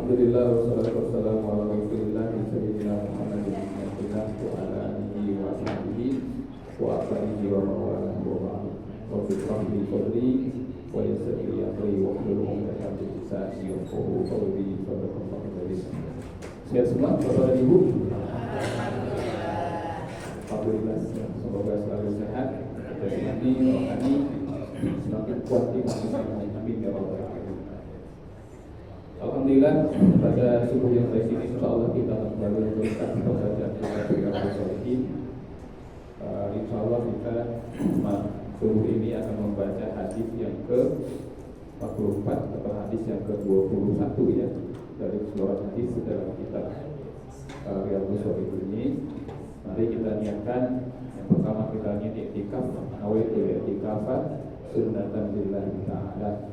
Alhamdulillah wassalatu wassalamu ala Rasulillah sayyidina Muhammadin wa ala alihi wa sahbihi wa alihi wa mawalah wa ba'd. Wa fitrahli qadri wa yassir li amri wa hlul 'uqdatam min lisani yafqahu qawli. Sadaqallahu alazim. Sehat semua Bapak dan Ibu? Alhamdulillah, semoga selalu sehat dan rohani semakin kuat di masing-masing. Amin ya rabbal alamin. Alhamdulillah, pada subuh yang baik ini insyaallah kita akan kembali memberikan pembacaan Riyadhus Shalihin. Insyaallah kita subuh ini akan membaca hadis yang ke-44 atau hadis yang ke-21 ya dari keseluruhan hadis dalam kitab Riyadhus Shalihin ini. Mari kita niatkan. Yang pertama kita niat i'tikaf, nawaitu i'tikafan sunnatan lillahi ta'ala.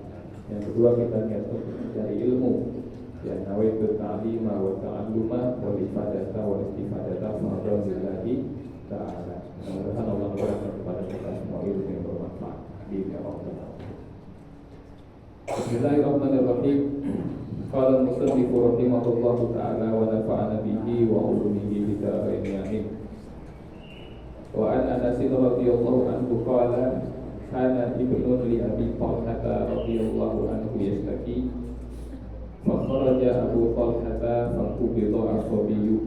Yang kedua kita niat untuk mencari ilmu, ya nawaitu ta'lima wa ta'alluma wal ifadata wal istifadata fardhu lillahi ta'ala. Mudah-mudahan Allah memberikan kepada kita semua ilmu yang bermanfaat. Amin ya rabbal alamin. Bismillahirrahmanirrahim. Qala al-musannif rahimahullahu ta'ala wa nafa'ana bihi wa ulumihi bidarain amin. Wa an Anas radhiyallahu anhu qala kana ibnun li Abi Talhah radhiyallahu anhu yashtaki fa kharaja Abu Talhah fa qubida as-sabiyyu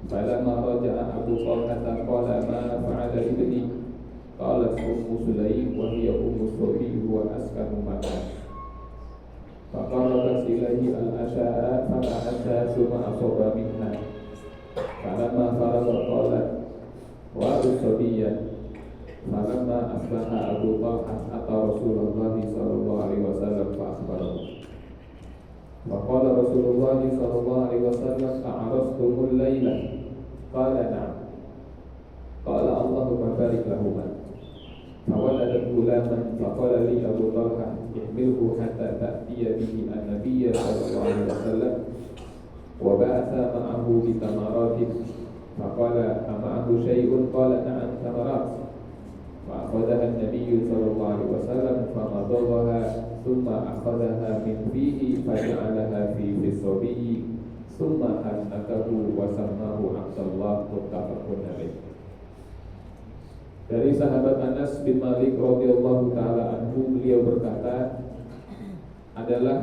falamma raja'a Abu Talhah qala ma fa'ala ibni qalat Ummu Sulaim wa hiya ummu as-sabiyyi wa askanu makan fa qarabat ilayhi al-asha'a fa ta'assa summa asaba minha falamma faragha qalat wa as-sabiyya falamma asbaha Abu Talhah ata Rasulullah sallallahu alaihi wasallam fa akhbarahu. Wa qala Rasulullah sallallahu alaihi wasallam a'rastumul laila? Qala na'am. Qala Allahumma barik lahuma. Fawaladat gulaman faqala li Abu Talhah ihmilhu hatta ta'tiya bihi an-nabiy sallallahu alaihi wasallam wa ba'atha ma'ahu bi tamaratin faqala ama'ahu syai'un qala na'am tamarat. فأخذها النبي صلى الله عليه وسلم فمضغها ثم أخذها من فيه فجعلها في الصبي ثم حنكه وسماه عبد الله متفق عليه. Dari sahabat Anas bin Malik radhiyallahu taala anhu, beliau berkata, adalah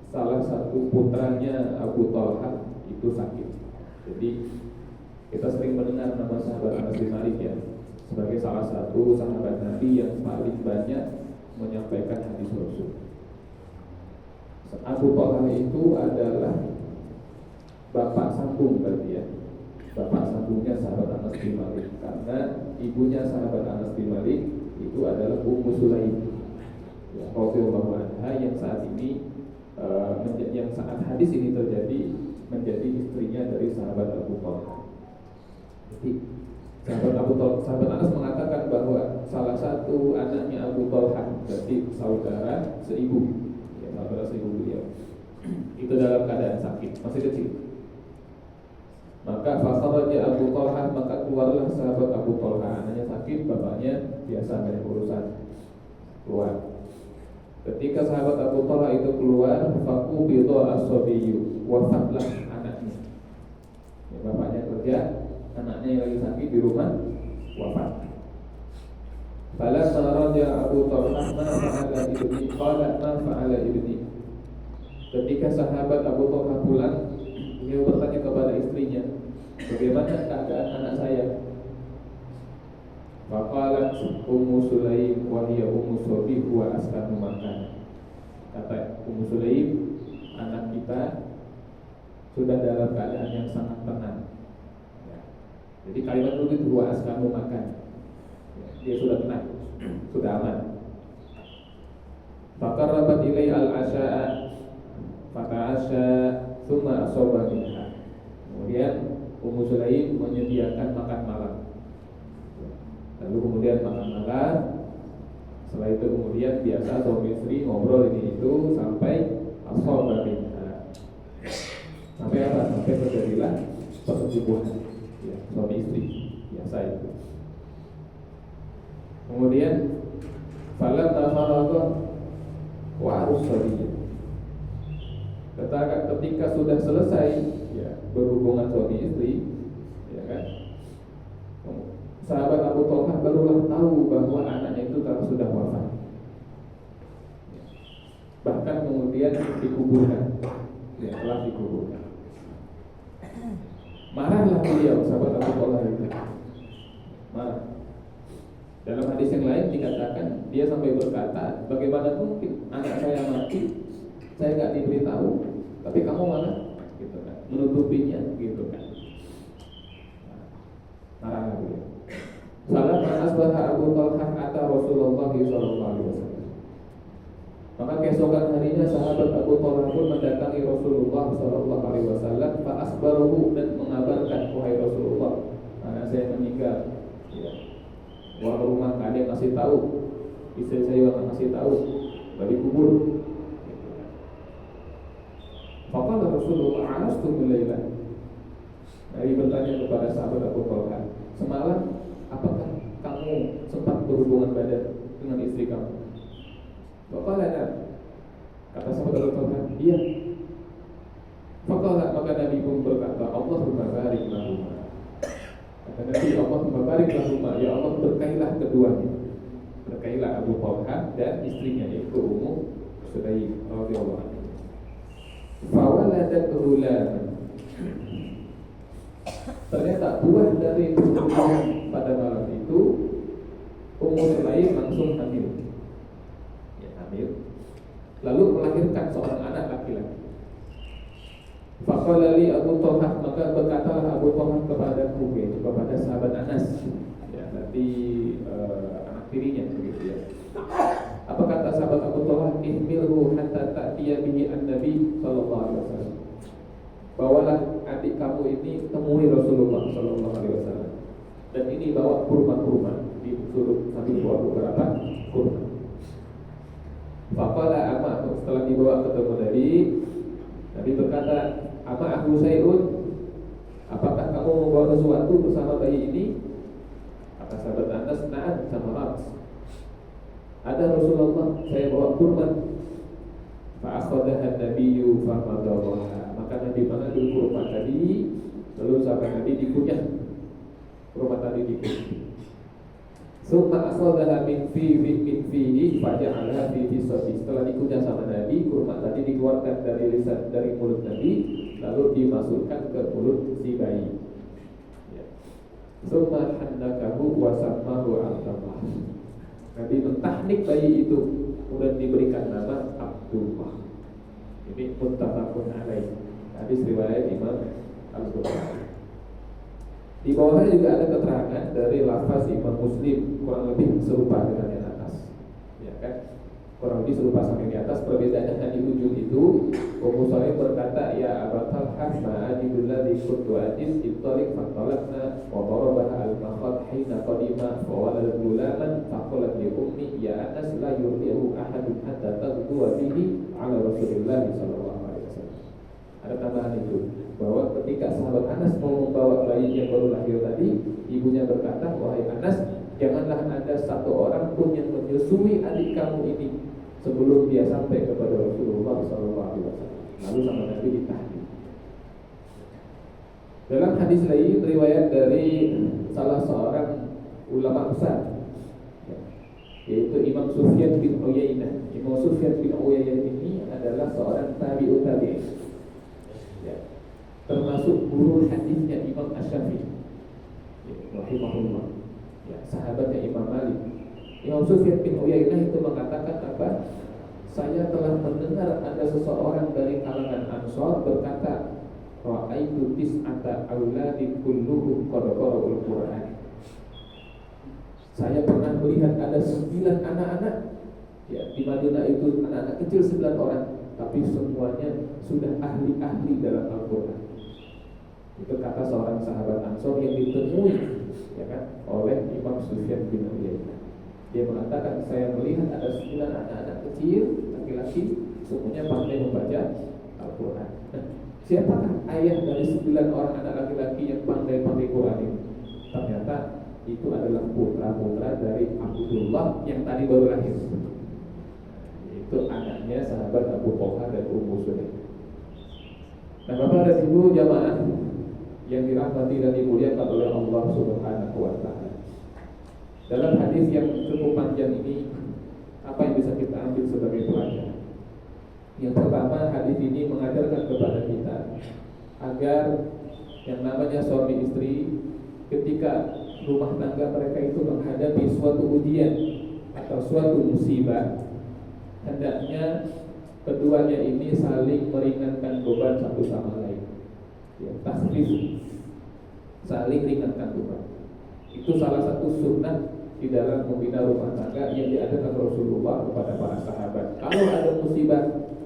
salah satu putranya Abu Talhah itu sakit. Jadi kita sering mendengar nama sahabat Anas bin Malik ya, sebagai salah satu sahabat Nabi yang paling banyak menyampaikan hadis Rasul. Abu Talhah itu adalah bapak sambung berarti ya, bapak sambungnya sahabat Anas bin Malik, karena ibunya sahabat Anas bin Malik itu adalah Ummu Sulaim ya, radhiyallahu anha, yang saat ini yang saat hadis ini terjadi menjadi istrinya dari sahabat Abu Talhah. Jadi sahabat Anas mengatakan bahwa salah satu anaknya Abu Talhah, berarti saudara seibu, ya, saudara seibu beliau, itu dalam keadaan sakit, masih kecil. Maka fakharaja Abu Talhah, maka keluarlah sahabat Abu Talhah, anaknya sakit, bapaknya biasa banyak urusan, keluar. Ketika sahabat Abu Talhah itu keluar, faqubida as-sabiyyu, wafatlah anaknya. Ya, bapaknya kerja, anaknya yang lagi sakit di rumah wafat. Falamma raja Abu Talhah ma fa'ala ibni qala ma fa'ala ibni. Ketika sahabat Abu Talhah pulang, beliau bertanya kepada istrinya, bagaimana keadaan anak saya? Faqalat Ummu Sulaim wa hiya ummu sabi wa askanu makan. Kata Ummu Sulaim, anak kita sudah dalam keadaan yang sangat tenang. Jadi kalimat itu dua askanu makan, dia sudah tenang, sudah aman. Faqarrabat ilai al-asha'a fata'asha thumma asaba minha. Kemudian Ummu Sulaim menyediakan makan malam. Lalu kemudian makan malam. Setelah itu kemudian biasa suami istri ngobrol ini itu sampai asaba minha. Sampai apa? Sampai terjadilah persetubuhan. Ya, suami istri biasa itu. Kemudian falamma faragha wa arus sabiyya. Sementara ketika sudah selesai ya berhubungan suami istri, ya kan, sahabat Abu Thalhah barulah tahu bahwa anaknya itu telah sudah wafat. Bahkan kemudian dikuburkan, ya, telah dikuburkan. Marahlah beliau, sahabat Abu Thalhah itu marah. Dalam hadis yang lain dikatakan dia sampai berkata, bagaimana mungkin anak saya mati, saya nggak diberitahu, tapi kamu malah gitu kan, menutupinya gitu kan. Marah beliau. Salam asbaha Abu Thalhah ata Rasulullah sallallahu alaihi wasallam. Maka keesokan harinya sahabat Abu Thalhah pun mendatangi Rasulullah sallallahu alaihi wasallam, fa akhbarahu, dan mengabarkan, wahai Rasulullah, anak saya meninggal. Ya. Wahai rumah kalian kasih tahu, istri saya juga kasih tahu, bagi kubur. Faqala Rasulullah alastu bilailah. Nabi bertanya kepada sahabat Abu Thalhah, semalam apakah kamu sempat berhubungan badan dengan istri kamu? Faqala la. Kata sahabat Abu Thalhah, iya. Faqala, maka Nabi pun berkata, Allahumma barik lahuma. Kata Nabi, Allahumma barik lahuma, ya Allah berkailah keduanya. Berkailah Abu Thalhah dan istrinya, yaitu Ummu Sulaim radhiyallahu anha. Fawaladat ghulaman. Ternyata buah dari hubungan pada malam itu, Ummu Sulaim langsung hamil. Ya, hamil. Lalu melahirkan seorang anak laki-laki. Faqala li Abu Thalhah, maka berkatalah Abu Thalhah kepadaku, yaitu kepada sahabat Anas, ya, berarti anak tirinya begitu ya. Apa kata sahabat Abu Thalhah? Ihmilhu hatta ta'tiya bihi an-nabi sallallahu alaihi wasallam. Bawalah adik kamu ini temui Rasulullah sallallahu alaihi wasallam. Dan ini bawa kurma-kurma, disuruh sambil bawa beberapa kurma. Faqala amma, setelah dibawa ketemu Nabi berkata, apa aku sayun? Apakah kamu membawa sesuatu bersama bayi ini? Kata sahabat Anas, na'am, samarat. Ada Rasulullah, saya bawa kurma. Fa'akhadaha nabiyyu famadhaha. Maka Nabi mengambil kurma tadi, lalu sahabat Nabi dikunyah kurma tadi dikunyah. Summa akhadaha min fihi faja'alaha fi fisati. Setelah dikunyah sama Nabi, kurma tadi dikeluarkan dari lisan, dari mulut Nabi, lalu dimasukkan ke mulut si bayi. Ya. Summa hannakahu wa sammahu Abdullah. Nabi mentahnik bayi itu, kemudian diberikan nama Abdullah. Ini muttafaqun alaih. Hadis riwayat Imam Al-Bukhari. Di bawahnya juga ada keterangan dari lafaz Imam Muslim, kurang lebih serupa dengan yang atas, ya kan? Kurang lebih serupa sampai di atas. Perbedaannya hanya di ujung itu. Ummu Sulaim berkata, ya Abu Thalhah, ma'ajibul ladzi kuntu adis ittaliq fantalaqna wa darabaha al-makhat hina qadima fa walad gulaman faqalat li ummi ya Anas la yurdihu ahadun hatta tadhuwa bihi ala Rasulillah sallallahu alaihi wasallam. Ada tambahan itu, bahwa ketika sahabat Anas mau membawa bayi yang baru lahir tadi, ibunya berkata, wahai Anas, janganlah ada satu orang pun yang menyusui adik kamu ini sebelum dia sampai kepada Rasulullah SAW. Lalu sama Nabi ditahlil. Dalam hadis lain riwayat dari salah seorang ulama besar, yaitu Imam Sufyan bin Uyainah. Imam Sufyan bin Uyainah ini adalah seorang tabi'ut tabi'in, ya, termasuk guru hadisnya Imam Asy-Syafi'i, ya, rahimahullah, ya, sahabatnya Imam Malik. Imam Sufyan bin Uyainah itu mengatakan apa? Saya telah mendengar ada seseorang dari kalangan Ansor berkata, ra'aitu tis'ata auladin kulluhum qad qara'ul Qur'an. Saya pernah melihat ada 9 anak-anak, ya, di Madinah itu anak-anak kecil 9 orang, tapi semuanya sudah ahli-ahli dalam Al-Qur'an. Itu kata seorang sahabat Ansor yang ditemui, ya kan, oleh Imam Sufyan bin Uyainah. Dia mengatakan, saya melihat ada 9 anak-anak kecil laki-laki, semuanya pandai membaca Al-Quran. Nah, siapakah ayah dari 9 orang anak laki-laki yang pandai-pandai Quran ini? Ternyata itu adalah putra-putra dari Abdullah yang tadi baru lahir. Itu anaknya sahabat Abu Thalhah dan Ummu Sulaim. Nah, Bapak dan Ibu jamaah yang dirahmati dan dimuliakan oleh Allah Subhanahu wa taala. Dalam hadis yang cukup panjang ini, apa yang bisa kita ambil sebagai pelajaran? Yang pertama, hadis ini mengajarkan kepada kita agar yang namanya suami istri ketika rumah tangga mereka itu menghadapi suatu ujian atau suatu musibah, hendaknya keduanya ini saling meringankan beban satu sama lain. Ya, tasrif, saling ringankan beban. Itu salah satu sunnah di dalam membina rumah tangga yang diajarkan Rasulullah kepada para sahabat. Kalau ada musibah,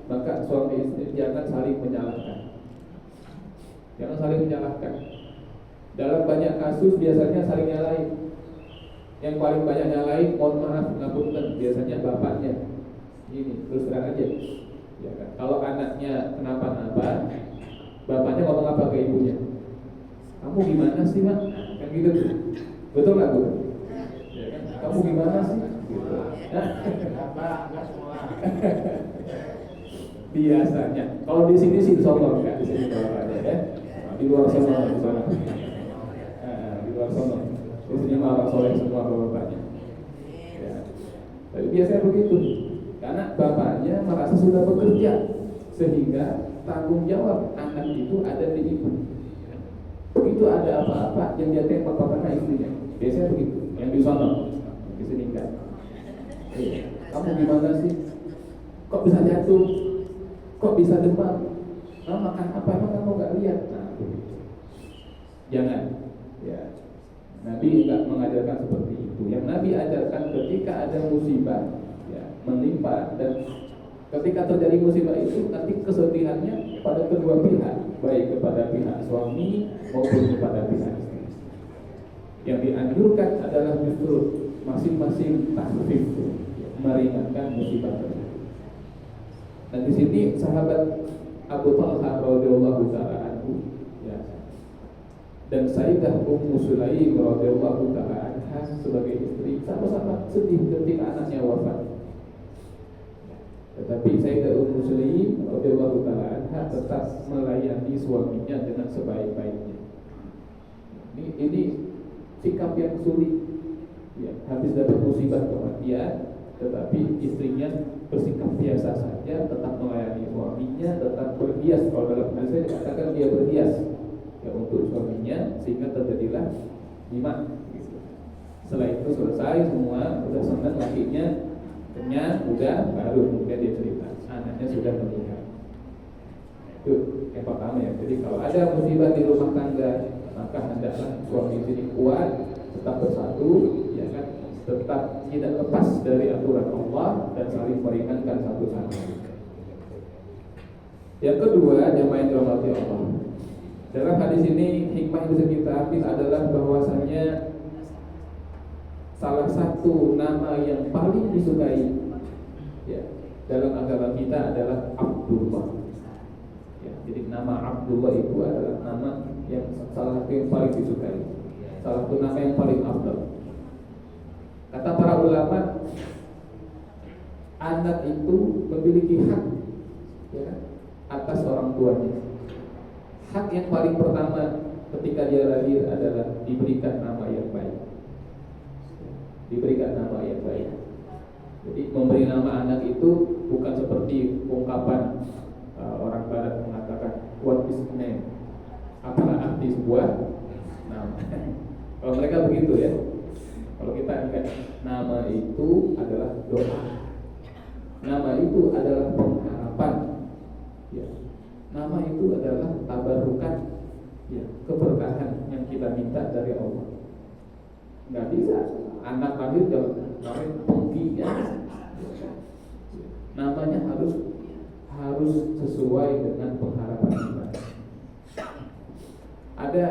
maka suami istri jangan saling menyalahkan. Jangan saling menyalahkan. Dalam banyak kasus biasanya saling nyalain. Yang paling banyak nyalain, mohon maaf, ngapunten, biasanya bapaknya. Ini terus terang aja. Ya kan? Kalau anaknya kenapa-napa, bapaknya ngomong apa ke ibunya? Kamu gimana sih, Mak? Kan gitu. Betul nggak, Bu? Ya kan? Kamu gimana sih? Gitu. Biasanya. Kalau di sini sih sombong, enggak di sini bapaknya ya. Di luar sana, di sana. Di luar sana. Di sini malah soleh semua bapaknya. Ya. Tapi biasanya begitu. Karena bapaknya merasa sudah bekerja, sehingga tanggung jawab anak itu ada di ibu. Begitu ada apa-apa yang dia tembak bapaknya istrinya. Biasanya begitu. Yang di sana, di sini enggak. Kamu gimana sih? Kok bisa jatuh? Kok bisa demam? Makan apa? Emang kamu nggak lihat? Nah, jangan. Ya. Nabi enggak mengajarkan seperti itu. Yang Nabi ajarkan ketika ada musibah, ya, menimpa, dan ketika terjadi musibah itu nanti kesedihannya pada kedua pihak, baik kepada pihak suami maupun kepada pihak istri. Yang dianjurkan adalah justru masing-masing takhfif, meringankan musibah tersebut. Dan di sini sahabat Abu Talha radhiyallahu taala anhu, ya, dan Sayyidah Ummu Sulaim radhiyallahu taala anha sebagai istri sama-sama sedih ketika anaknya wafat. Tetapi Sayyidah Ummu Sulaim radhiyallahu taala anha tetap melayani suaminya dengan sebaik-baiknya. Ini sikap yang sulit. Ya, habis dapat musibah kematian, tetapi istrinya bersikap biasa saja, tetap melayani suaminya, tetap berhias. Kalau dalam hadis saya dikatakan dia berhias, ya, untuk suaminya, sehingga terjadilah jima. Setelah itu selesai semua, udah senang lakinya, kenyang, udah, baru kemudian dia cerita anaknya sudah meninggal. Itu yang pertama ya. Jadi kalau ada musibah di rumah tangga, maka hendaklah suami istri kuat, tetap bersatu, ya kan, tetap tidak lepas dari aturan Allah dan saling meringankan satu sama lain. Yang kedua, jamaah yang dirahmati Allah, dalam hadis ini hikmah yang bisa kita ambil adalah bahwasanya salah satu nama yang paling disukai, ya, dalam agama kita adalah Abdullah. Ya, jadi nama Abdullah itu adalah nama yang salah satu yang paling disukai, salah satu nama yang paling afdal. Kata para ulama, anak itu memiliki hak, ya, atas orang tuanya. Hak yang paling pertama ketika dia lahir adalah diberikan nama yang baik. Diberikan nama yang baik. Jadi memberi nama anak itu bukan seperti ungkapan orang Barat mengatakan what is name, apalah arti sebuah nama. Kalau mereka begitu ya. Kalau kita ingat, nama itu adalah doa. Nama itu adalah pengharapan. Ya. Nama itu adalah tabarukan, ya, keberkahan yang kita minta dari Allah. Nggak bisa anak lahir namanya Pengki, ya. Namanya harus sesuai dengan pengharapan kita. Ada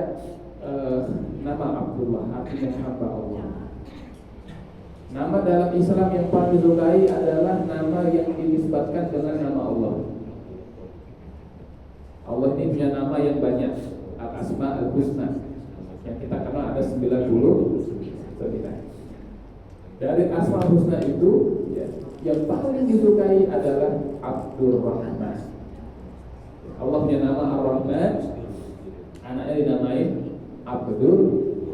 nama Abdullah, artinya hamba Allah. Nama dalam Islam yang paling disukai adalah nama yang dinisbatkan dengan nama Allah. Allah ini punya nama yang banyak, Al-Asma Al-Husna, yang kita kenal ada 99. Dari Asma Al-Husna itu, ya, yang paling disukai adalah Abdul Rahman. Allah punya nama Ar-Rahman, anaknya dinamai Abdul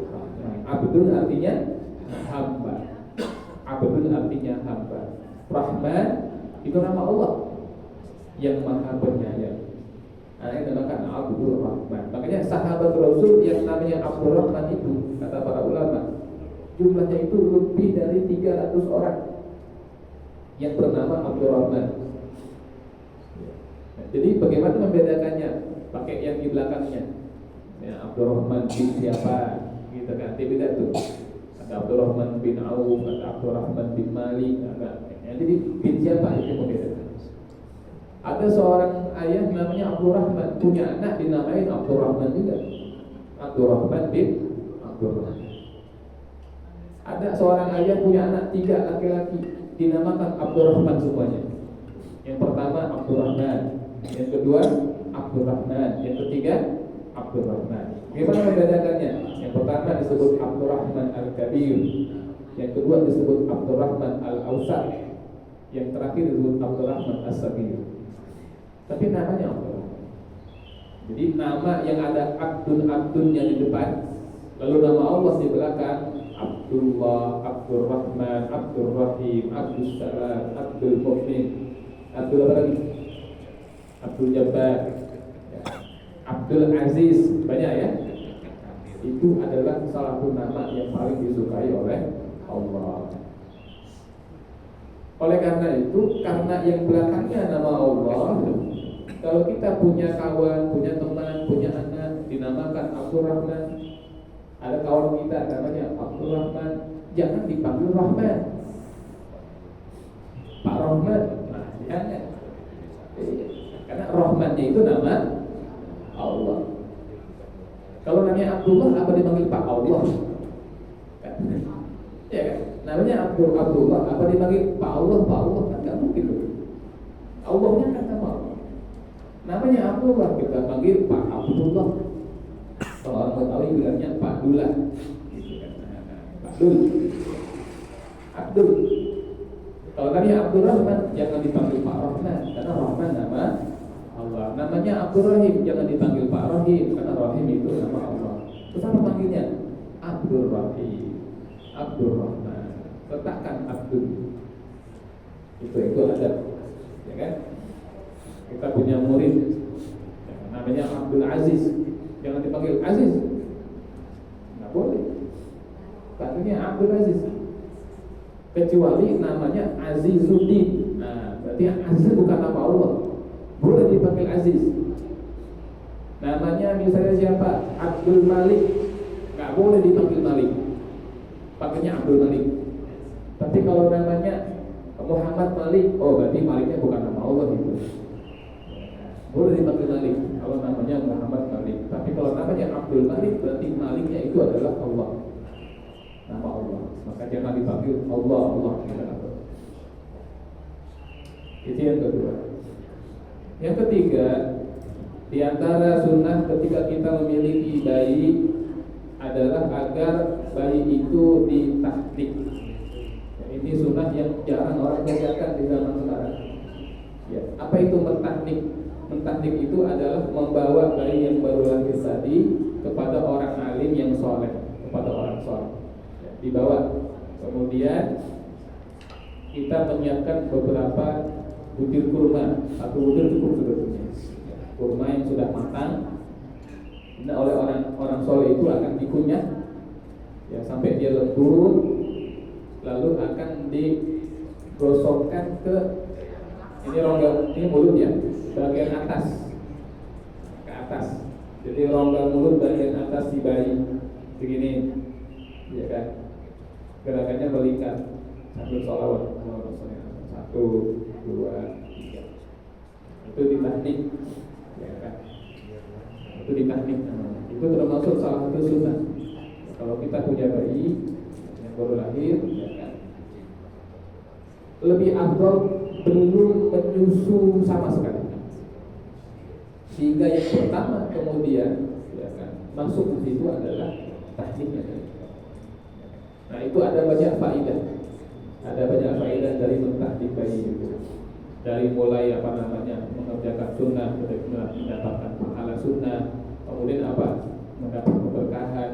Rahman. Abdul artinya hamba. Abdul artinya hamba. Rahman itu nama Allah yang maha penyayang. Anaknya dinamakan Abdul Rahman. Makanya sahabat Rasul yang namanya Abdul Rahman itu, kata para ulama, jumlahnya itu lebih dari 300 orang yang bernama Abdul Rahman. Jadi bagaimana membedakannya? Pakai yang di belakangnya. Ya, Abdul Rahman bin siapa? Gitu kan? Tidak tuh. Ada Abdul Rahman bin Auf, ada Abdul Rahman bin Malik, ada. Jadi bin siapa itu membedakan. Ada seorang ayah namanya Abdul Rahman, punya anak dinamai Abdul Rahman juga. Abdul Rahman bin Abdul Rahman. Ada seorang ayah punya anak 3 laki-laki, dinamakan Abdul Rahman semuanya. Yang pertama Abdul Rahman, yang kedua Abdul Rahman, yang ketiga Abdul Rahman. Bagaimana membedakannya? Yang pertama disebut Abdul Rahman Al-Kabir, yang kedua disebut Abdul Rahman Al-Awsat, yang terakhir disebut Abdul Rahman As-Sagir. Tapi namanya Abdul Rahman. Jadi nama yang ada Abdul-Abdulnya di depan, lalu nama Allah di belakang, Abdullah, Abdul Rahman, Abdul Rahim, Abdul Salam, Abdul Mu'min, Abdul apa lagi? Abdul Jabbar, Abdul Aziz, banyak ya. Itu adalah salah satu nama yang paling disukai oleh Allah. Oleh karena itu, karena yang belakangnya nama Allah, kalau kita punya kawan, punya teman, punya anak dinamakan Abdul Rahman, ada kawan kita namanya Abdul Rahman, jangan dipanggil Rahman, Pak Rahman. Nah, jangan. Karena Rahmannya itu nama Allah. Kalau namanya Abdullah, apa dipanggil Pak Allah? Ya kan? Namanya Abdullah, apa dipanggil Pak Allah? Pak Allah kan nggak mungkin. Allahnya kan nama Allah. Namanya Abdullah, kita panggil Pak Abdullah. Kalau orang Betawi bilangnya Pak Dula, gitu kan? Pak Dul, Abdul. Kalau namanya Abdul Rahman, jangan dipanggil Pak Rahman, karena Rahman nama Allah. Namanya Abdul Rahim, jangan dipanggil Pak Rahim, karena Rahim itu nama Allah. Terus apa panggilnya? Abdul Rahim, Abdul Rahman. Letakkan Abdul. Itu ada, ya kan? Kita punya murid, namanya Abdul Aziz, jangan dipanggil Aziz, nggak boleh. Panggilnya Abdul Aziz. Kecuali namanya Azizuddin. Nah, berarti Aziz bukan nama Allah, boleh dipanggil Aziz. Namanya misalnya siapa? Abdul Malik, nggak boleh dipanggil Malik, panggilnya Abdul Malik. Tapi kalau namanya Muhammad Malik, oh berarti Maliknya bukan nama Allah itu, boleh dipanggil Malik kalau namanya Muhammad Malik. Tapi kalau namanya Abdul Malik, berarti Maliknya itu adalah Allah, nama Allah. Maka jangan dipanggil Allah. Itu yang kedua. Yang ketiga, di antara sunnah ketika kita memiliki bayi adalah agar bayi itu ditahnik. Ini sunnah yang jarang orang kerjakan di zaman sekarang. Ya, apa itu mentahnik? Mentahnik itu adalah membawa bayi yang baru lahir tadi kepada orang alim yang soleh, kepada orang soleh. Ya, dibawa. Kemudian kita menyiapkan beberapa butir kurma. Satu butir cukup sebetulnya. Kurma yang sudah matang. Nah, oleh orang soleh itu akan dikunyah, ya, sampai dia lembut. Lalu akan digosokkan ke ini rongga, ini mulut ya, bagian atas, ke atas. Jadi rongga mulut bagian atas si bayi begini, ya kan? Gerakannya melingkar sambil sholawat. 1, 2, 3. Itu ditahnik, ya kan? Itu ditahnik. Itu termasuk salah satu sunnah. Kalau kita punya bayi yang baru lahir, ya kan? Lebih afdal belum menyusu sama sekali, sehingga yang pertama kemudian, ya kan, masuk di situ adalah tahniknya. Nah, itu ada banyak faedah. Ada banyak faedah dari mentahnik bayi itu. dari mulai mengerjakan sunnah mendapatkan pahala sunnah, kemudian mendapat keberkahan.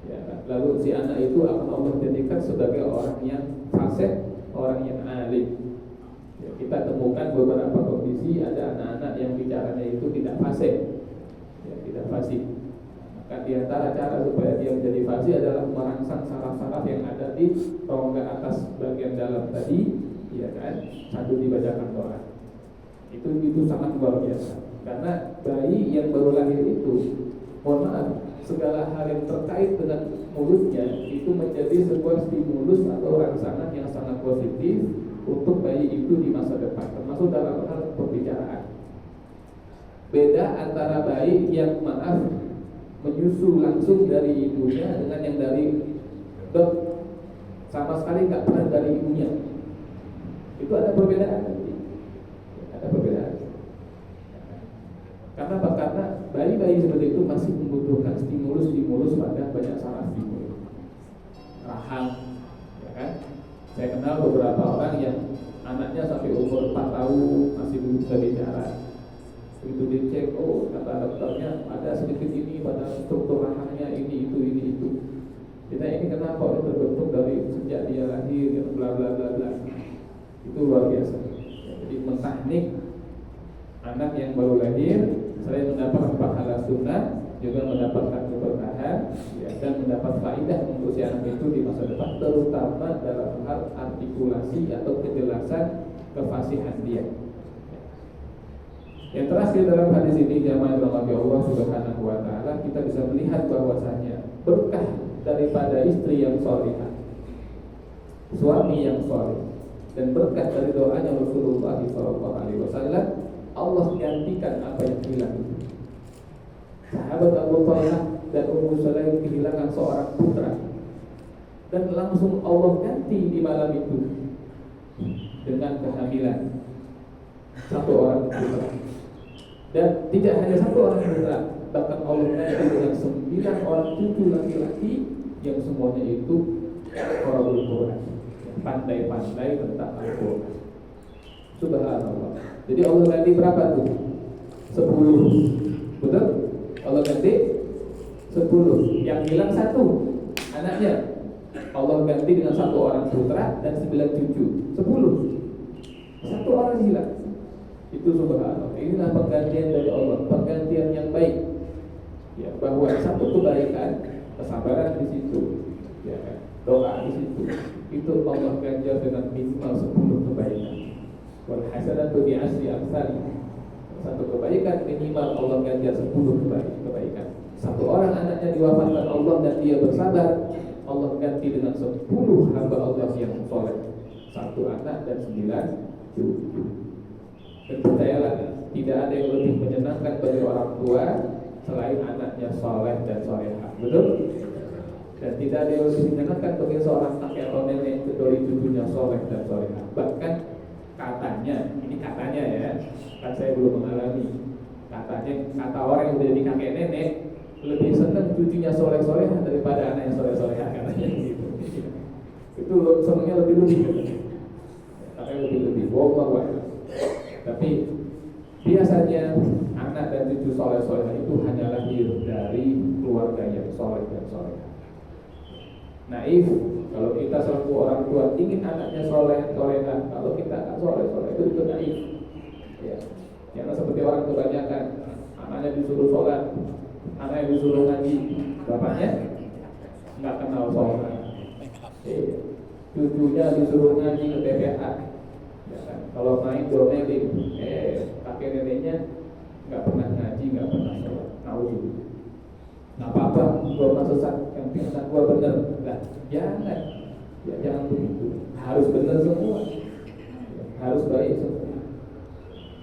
Ya, lalu si anak itu akan Allah jadikan sebagai orang yang fasih, orang yang alim. Ya, kita temukan beberapa kondisi ada anak-anak yang bicaranya itu tidak fasih, ya, tidak fasih. Maka di antara cara supaya dia menjadi fasih adalah merangsang saraf-saraf yang ada di rongga atas bagian dalam tadi, ya kan, sambil dibacakan doa. Itu sangat luar biasa. Karena bayi yang baru lahir itu, mohon maaf, segala hal yang terkait dengan mulutnya itu menjadi sebuah stimulus atau rangsangan yang sangat positif untuk bayi itu di masa depan, termasuk dalam hal pembicaraan. Beda antara bayi yang menyusu langsung dari ibunya dengan yang dari sama sekali nggak pernah dari ibunya. Itu ada perbedaan nanti. Ada perbedaan. Karena apa? Karena bayi-bayi seperti itu masih membutuhkan stimulus pada banyak saraf di mulut, rahang, ya kan? Saya kenal beberapa orang yang anaknya sampai umur 4 tahun masih belum bisa bicara. Begitu dicek, kata dokternya ada sedikit ini pada struktur rahangnya, ini itu. Kita ini kenapa ini terbentuk dari sejak dia lahir, ya, bla bla bla bla. Itu luar biasa. Jadi mentahnik anak yang baru lahir, selain mendapat pahala sunnah, juga mendapatkan keberkahan, ya, dan mendapat faedah untuk si anak itu di masa depan, terutama dalam hal artikulasi atau kejelasan kefasihan dia. Yang terakhir dalam hadis ini, jamaah dirahmati Allah Subhanahu wa taala, kita bisa melihat bahwasanya berkah daripada istri yang salihah, suami yang saleh, dan berkah dari doanya Rasulullah SAW, Allah gantikan apa yang hilang. Sahabat Abu Talha dan Ummu Sulaim kehilangan seorang putra, dan langsung Allah ganti di malam itu dengan kehamilan satu orang putra. Dan tidak hanya satu orang putra, bahkan Allah ganti dengan 9 orang cucu laki-laki yang semuanya itu qara'ul Quran, pandai-pandai tentang Al-Quran. Subhanallah. Jadi Allah ganti berapa tuh? 10. Betul? Allah ganti 10. Yang hilang 1 anaknya, Allah ganti dengan 1 orang putra dan 9 cucu. 10. 1 orang hilang. Itu subhanallah. Inilah penggantian dari Allah, penggantian yang baik. Ya, bahwa satu kebaikan, kesabaran di situ, ya, doa di situ, itu Allah ganjar dengan minimal 10 kebaikan. Wal hasanatu bi asri amsalih. Satu kebaikan minimal Allah ganjar 10 kebaikan. Satu orang anaknya diwafatkan Allah dan dia bersabar, Allah ganti dengan 10 hamba Allah yang soleh. 1 anak dan 9 cucu. Dan percayalah, tidak ada yang lebih menyenangkan bagi orang tua selain anaknya soleh dan solehah. Betul? Dan tidak ada yang lebih menyenangkan bagi seorang kakek atau nenek kecuali cucunya soleh dan solehah. Bahkan katanya, ini katanya ya, kan saya belum mengalami. Katanya, kata orang yang udah jadi kakek nenek lebih senang cucunya soleh-solehah daripada anak yang soleh-solehah, katanya gitu. Itu senangnya lebih-lebih. Katanya lebih-lebih. Wallahu. Tapi biasanya anak dan cucu soleh-solehah itu hanya lahir dari keluarga yang soleh dan solehah. Naif, kalau kita selaku orang tua ingin anaknya soleh, solehah, kalau kita tak soleh itu naif. Ya, jangan seperti orang kebanyakan, anaknya disuruh sholat, anaknya disuruh ngaji, bapaknya nggak kenal sholat. Cucunya disuruh ngaji ke TPA. Ya kan? Kalau main doneting, kakek neneknya nggak pernah ngaji, nggak pernah sholat. Nauzubillah. Nggak apa-apa, gua masuk yang pingsan gua bener. Nah, jangan, ya jangan begitu. Harus benar semua, harus baik semua.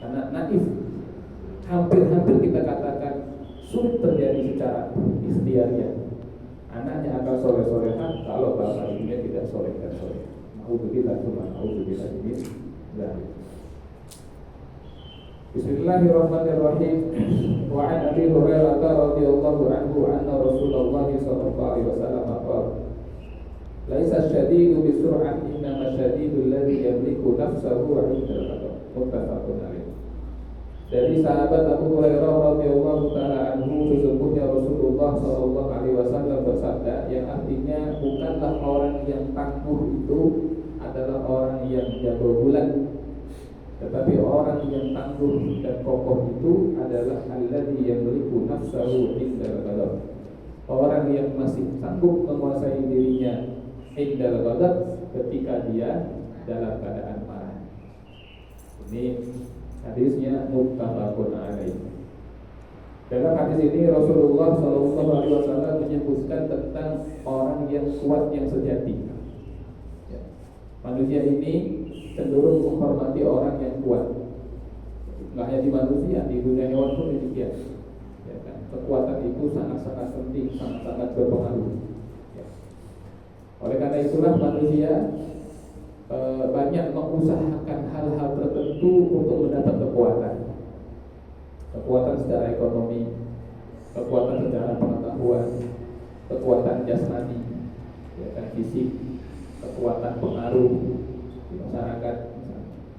Karena naif, hampir kita katakan sulit terjadi secara ikhtiariyah. Anaknya akan soleh-solehan kalau bapak ibunya tidak soleh dan soleh. Nauzubillah, nauzubillah ini. Bismillahirrahmanirrahim. Wa an Abi Hurairah radhiyallahu anhu anna Rasulullah sallallahu alaihi wasallam qala: "Laisa asy-syadidu bi sur'ati, innama asy-syadidu alladhi yamliku nafsahu 'inda al-ghadab." Muttafaqun alaih. Dari sahabat Abu Hurairah radhiyallahu taala anhu, sesungguhnya Rasulullah sallallahu alaihi wasallam bersabda, yang artinya bukanlah orang yang tangguh itu adalah orang yang jago bulat, tetapi orang yang tangguh dan kokoh itu adalah alladzi yamliku nafsahu indal ghadab. Orang yang masih sanggup menguasai dirinya indal ghadab, ketika dia dalam keadaan marah. Ini hadisnya muttafaqun alaih. Dalam hadis ini Rasulullah sallallahu alaihi wasallam menyebutkan tentang orang yang kuat yang sejati. Ya. Manusia ini cenderung menghormati orang yang kuat. Enggak hanya di manusia, di dunia hewan pun demikian. Ya kan? Kekuatan itu sangat-sangat penting, sangat-sangat berpengaruh. Ya. Oleh karena itulah manusia banyak mengusahakan hal-hal tertentu untuk mendapat kekuatan secara ekonomi, kekuatan secara pengetahuan, kekuatan jasmani, ya kan, fisik, kekuatan pengaruh di masyarakat.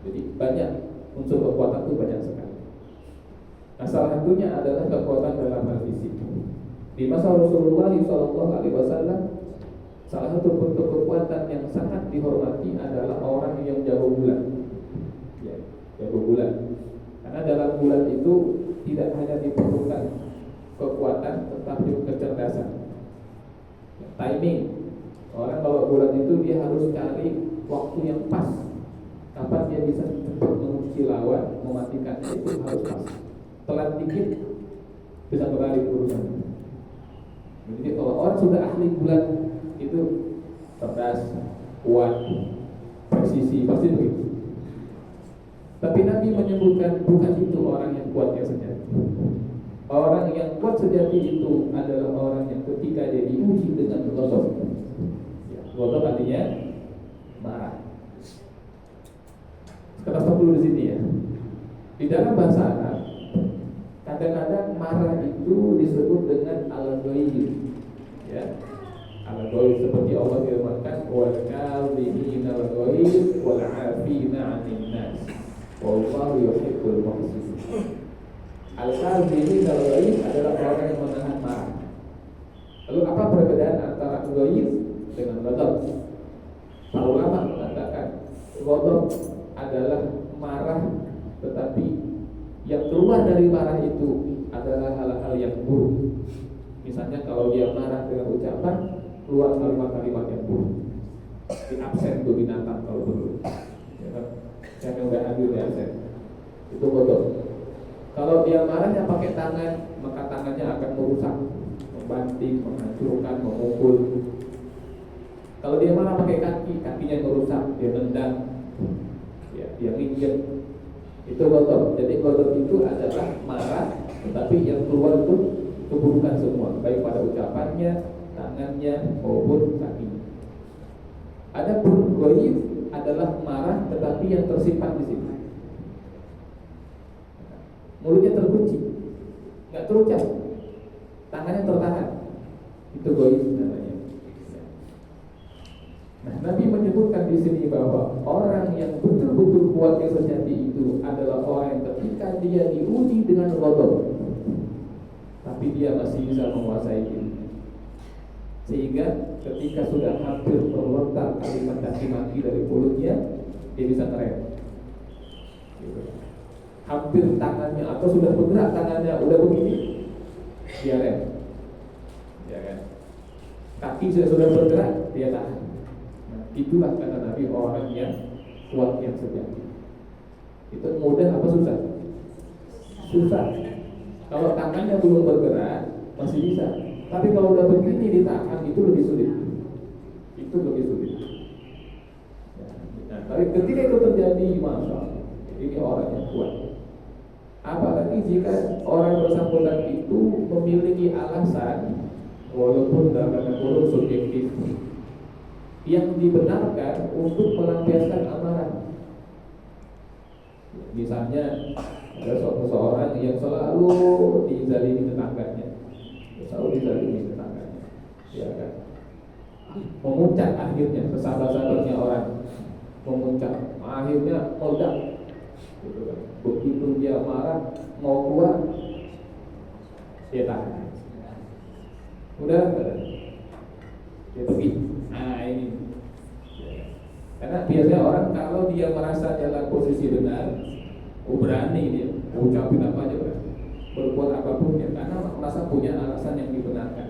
Jadi banyak unsur kekuatan itu banyak sekali. Nah, salah satunya adalah kekuatan dalam hal fisik. Di masa Rasulullah SAW, salah satu bentuk kekuatan yang sangat dihormati adalah orang yang jago bulat. Ya, jago bulat. Karena dalam bulat itu tidak hanya diperlukan kekuatan, tetapi kecerdasan, timing. Orang kalau bulat itu dia harus cari waktu yang pas, kapan dia bisa cepat mengunci lawan, mematikannya, itu harus pas. Telat dikit bisa kembali urusan. Jadi kalau orang sudah ahli bulat itu cerdas, kuat, presisi, pasti begitu. Tapi Nabi menyebutkan bukan itu orang yang kuat yang sejati. Orang yang kuat sejati itu adalah orang yang ketika dia diuji dengan ghadab. Ya, ghadab artinya marah. Kita stop dulu di sini ya. Di dalam bahasa Arab, kadang-kadang marah itu disebut dengan al-ghaib. Ya. Al-ghaib seperti Allah firmankan, wal kadhimina al-ghaib wal 'afina 'anil nas wallahu yuhibbul muhsinin. Al-kadhimina al-ghaib adalah orang yang menahan marah. Lalu apa perbedaan antara ghaib dengan ghadab? Para ulama mengatakan ghadab adalah marah, tetapi yang keluar dari marah itu adalah hal-hal yang buruk. Misalnya kalau dia marah dengan ucapan, keluar kalimat-kalimat yang buruk. Di absen tuh binatang kalau perlu. Ya kan? Yang udah hadir di absen. Itu ghadab. Kalau dia marahnya pakai tangan, maka tangannya akan merusak, membanting, menghancurkan, memukul. Kalau dia marah pakai kaki, kakinya merusak, dia tendang, ya, dia injek. Itu ghadab. Jadi ghadab itu adalah marah, tetapi yang keluar itu keburukan semua, baik pada ucapannya, tangannya maupun kakinya. Adapun ghaib adalah marah, tetapi yang tersimpan di sini. Mulutnya terkunci, nggak terucap, tangannya tertahan. Itu ghaib namanya. Nah, Nabi menyebutkan di sini bahwa orang yang betul-betul kuat yang sejati itu adalah orang yang ketika dia diuji dengan ghadab, tapi dia masih bisa menguasai dirinya. Sehingga ketika sudah hampir terlontar kalimat caci maki dari mulutnya, dia bisa ngerem. Gitu. Hampir tangannya atau sudah bergerak tangannya udah begini, dia rem. Ya kan? Kaki sudah bergerak, dia tahan. Nah, itulah kata Nabi orang yang kuat yang sejati. Itu mudah apa susah? Susah. Kalau tangannya belum bergerak masih bisa. Tapi kalau udah begini ditahan itu lebih sulit. Itu lebih sulit. Nah, tapi ketika itu terjadi, masya Allah, ini orang yang kuat. Apalagi jika orang bersangkutan itu memiliki alasan, walaupun dalam tanda kurung subjektif, yang dibenarkan untuk melampiaskan amarah. Misalnya ada seseorang yang selalu dizalimi tetangganya, ya kan? Memuncak akhirnya, sahabat-sahabatnya orang memuncak, akhirnya meledak, gitu kan. Begitu dia marah mau keluar, dia tahan. Udah, dia pergi. Nah ini, karena biasanya orang kalau dia merasa dalam posisi benar, berani dia ucapin apa aja berani, berbuat apapun ya, karena merasa punya alasan yang dibenarkan.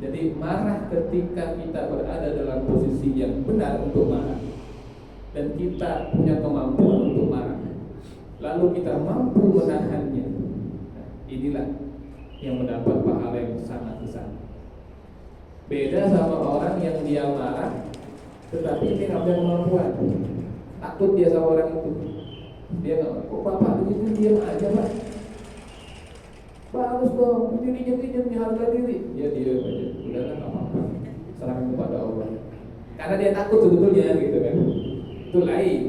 Jadi marah ketika kita berada dalam posisi yang benar untuk marah, dan kita punya kemampuan untuk marah, lalu kita mampu menahannya. Nah, inilah yang mendapat pahala yang sangat besar. Beda sama orang yang dia marah tetapi dia nggak punya kemampuan, takut dia sama orang itu. Dia nggak, kok bapak begitu diam aja pak, bagus dong, dirinya harga diri. Dia diam aja, udah kan nggak apa-apa, serahkan kepada Allah. Karena dia takut sebetulnya gitu kan. Itu lain,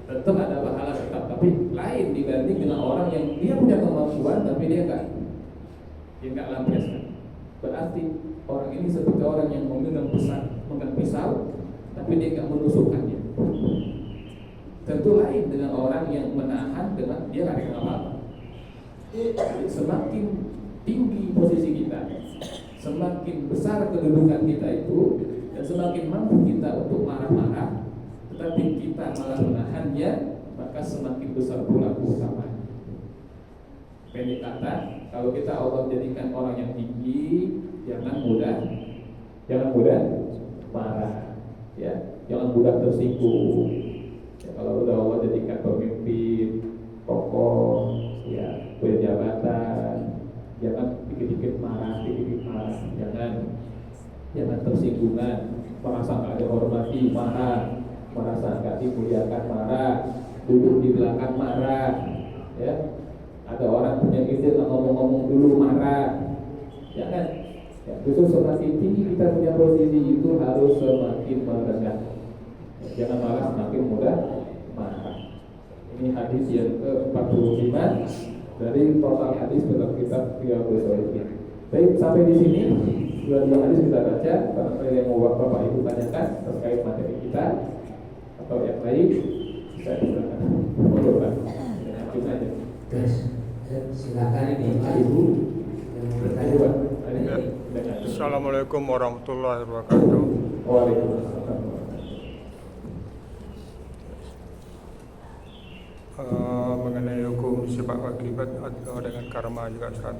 tetap ada pahala tetap, tapi lain dibanding dengan orang yang dia punya kemampuan tapi dia nggak lampiaskan. Berarti orang ini seperti orang yang memegang pisau tapi dia nggak menusukkannya. Tentu lain dengan orang yang menahan dengan dia nggak ada apa-apa. Jadi semakin tinggi posisi kita, semakin besar kedudukan kita itu, dan semakin mampu kita untuk marah-marah, tetapi kita malah menahannya, maka semakin besar pula keutamaan. Pendek kata, kalau kita Allah jadikan orang yang tinggi, jangan mudah marah, ya, jangan mudah tersinggung. Ya, kalau udah Allah jadikan pemimpin, tokoh, ya, punya jabatan, jangan dikit-dikit marah, jangan tersinggungan, merasa nggak dihormati marah, merasa nggak dimuliakan marah, duduk di belakang marah, ya. Ada orang punya ide nggak ngomong-ngomong dulu marah, jangan. Ya, justru semakin tinggi kita punya posisi itu harus semakin merendah. Jangan malah semakin mudah marah. Ini hadis yang ke-45 dari total hadis dalam kitab Riyadhus Shalihin. Baik, sampai di sini dua hadis kita baca. Barangkali yang mau Bapak Ibu tanyakan terkait materi kita atau yang lain, saya silakan. Mohon Pak. Kita aja. Silakan ini Pak Ibu yang mau bertanya. Assalamualaikum warahmatullahi wabarakatuh. Waalaikumsalam. Mengenai hukum sebab akibat atau dengan karma juga Ustaz.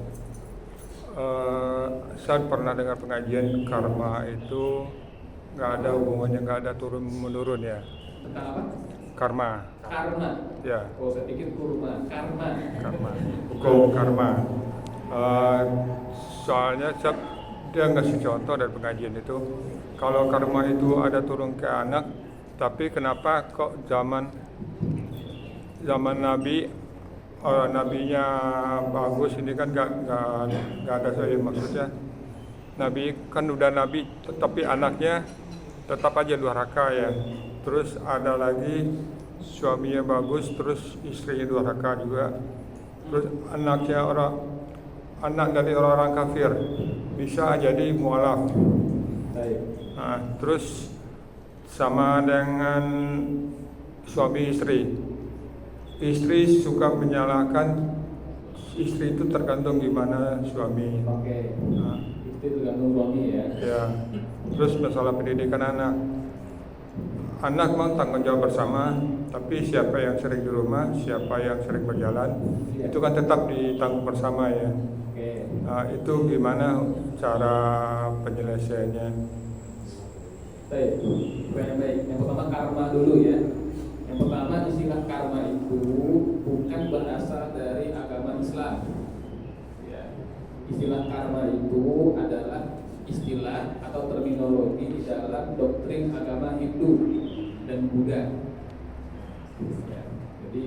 Saya pernah dengar pengajian karma itu nggak ada hubungannya, nggak ada turun menurun ya. Tentang apa? Karma. Ya. Oh, saya pikir kurma. Karma. Hukum karma. Soalnya dia ngasih contoh dari pengajian itu, kalau karma itu ada turun ke anak, tapi kenapa kok zaman Nabi, nabinya bagus ini kan nggak ada saya maksudnya. Nabi kan udah nabi, tetapi anaknya tetap aja durhaka ya. Terus ada lagi suaminya bagus, terus istrinya durhaka juga. Terus anak dari orang-orang kafir bisa jadi mualaf. Nah, terus sama dengan suami istri suka menyalahkan istri, itu tergantung gimana suami. Oke. Nah, Itu tergantung suami ya. ya. Terus masalah pendidikan anak memang tanggung jawab bersama, tapi siapa yang sering di rumah, siapa yang sering berjalan, itu kan tetap ditanggung bersama ya. Oke. Nah, itu gimana cara penyelesaiannya? Baik. Yang pertama karma dulu ya. Yang pertama istilah karma itu bukan berasal dari agama Islam. Ya. Istilah karma itu adalah istilah atau terminologi di dalam doktrin agama Hindu dan Buddha. Ya. Jadi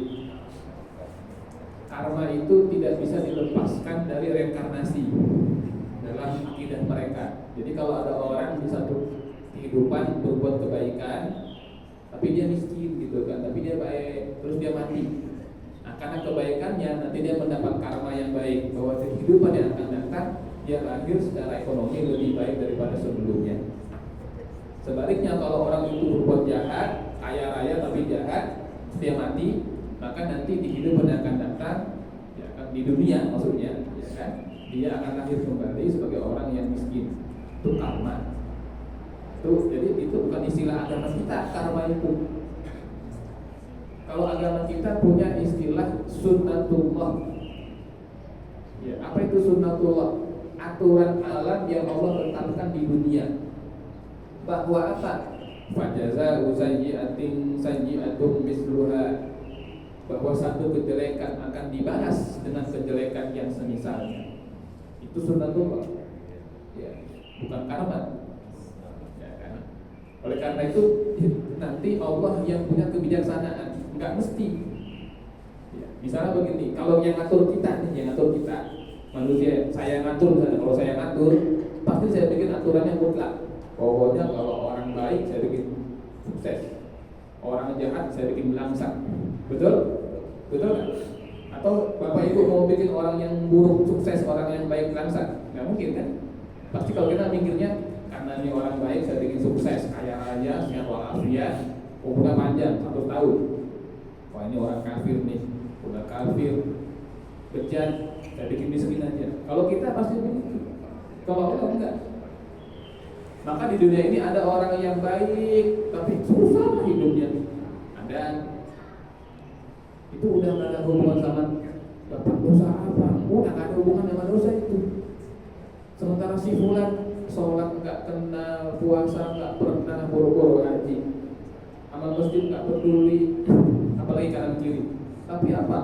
karma itu tidak bisa dilepaskan dari reinkarnasi dalam akidah mereka. Jadi kalau ada orang di satu kehidupan berbuat kebaikan, tapi dia miskin gitu kan, tapi dia baik, terus dia mati. Nah, karena kebaikannya nanti dia mendapat karma yang baik, bahwa di kehidupan yang akan datang dia lahir secara ekonomi lebih baik daripada sebelumnya. Sebaliknya kalau orang itu berbuat jahat, kaya raya tapi jahat, dia mati, maka nanti di kehidupan yang akan datang, ya kan, di dunia maksudnya, ya kan, dia akan lahir kembali sebagai orang yang miskin. Itu karma. Jadi itu bukan istilah agama kita, karma itu. Kalau agama kita punya istilah sunnatullah. Ya, apa itu sunnatullah? Aturan alam yang Allah tetapkan di dunia. Bahwa apa? Fajaza'u sayyi'atin sayyi'atun misluha. Bahwa satu kejelekan akan dibalas dengan kejelekan yang semisalnya. Itu sunnatullah. Ya, bukan karma. Ya, kan? Oleh karena itu nanti Allah yang punya kebijaksanaan, enggak mesti. Ya, misalnya begini, kalau yang ngatur kita nih, yang ngatur kita manusia, saya ngatur misalnya, kalau saya ngatur, pasti saya bikin aturannya mutlak. Pokoknya kalau orang baik saya bikin sukses, orang jahat saya bikin melangsang. Betul? Betul kan? Atau Bapak Ibu mau bikin orang yang buruk sukses, orang yang baik melangsang? Nggak mungkin kan? Pasti kalau kita mikirnya, karena ini orang baik saya bikin sukses, kaya raya, sehat walafiat, umurnya panjang 1 tahun. Wah ini orang kafir nih, udah kafir, bejat, saya bikin miskin aja. Kalau kita pasti begitu. Kalau Allah enggak. Maka di dunia ini ada orang yang baik tapi susah hidupnya. Ada. Itu udah gak ada hubungan sama bapak dosa apa, udah gak ada hubungan sama dosa itu. Sementara si fulan sholat gak kenal, puasa gak pernah, boro-boro haji, amal masjid gak peduli, apalagi kanan kiri. Tapi apa?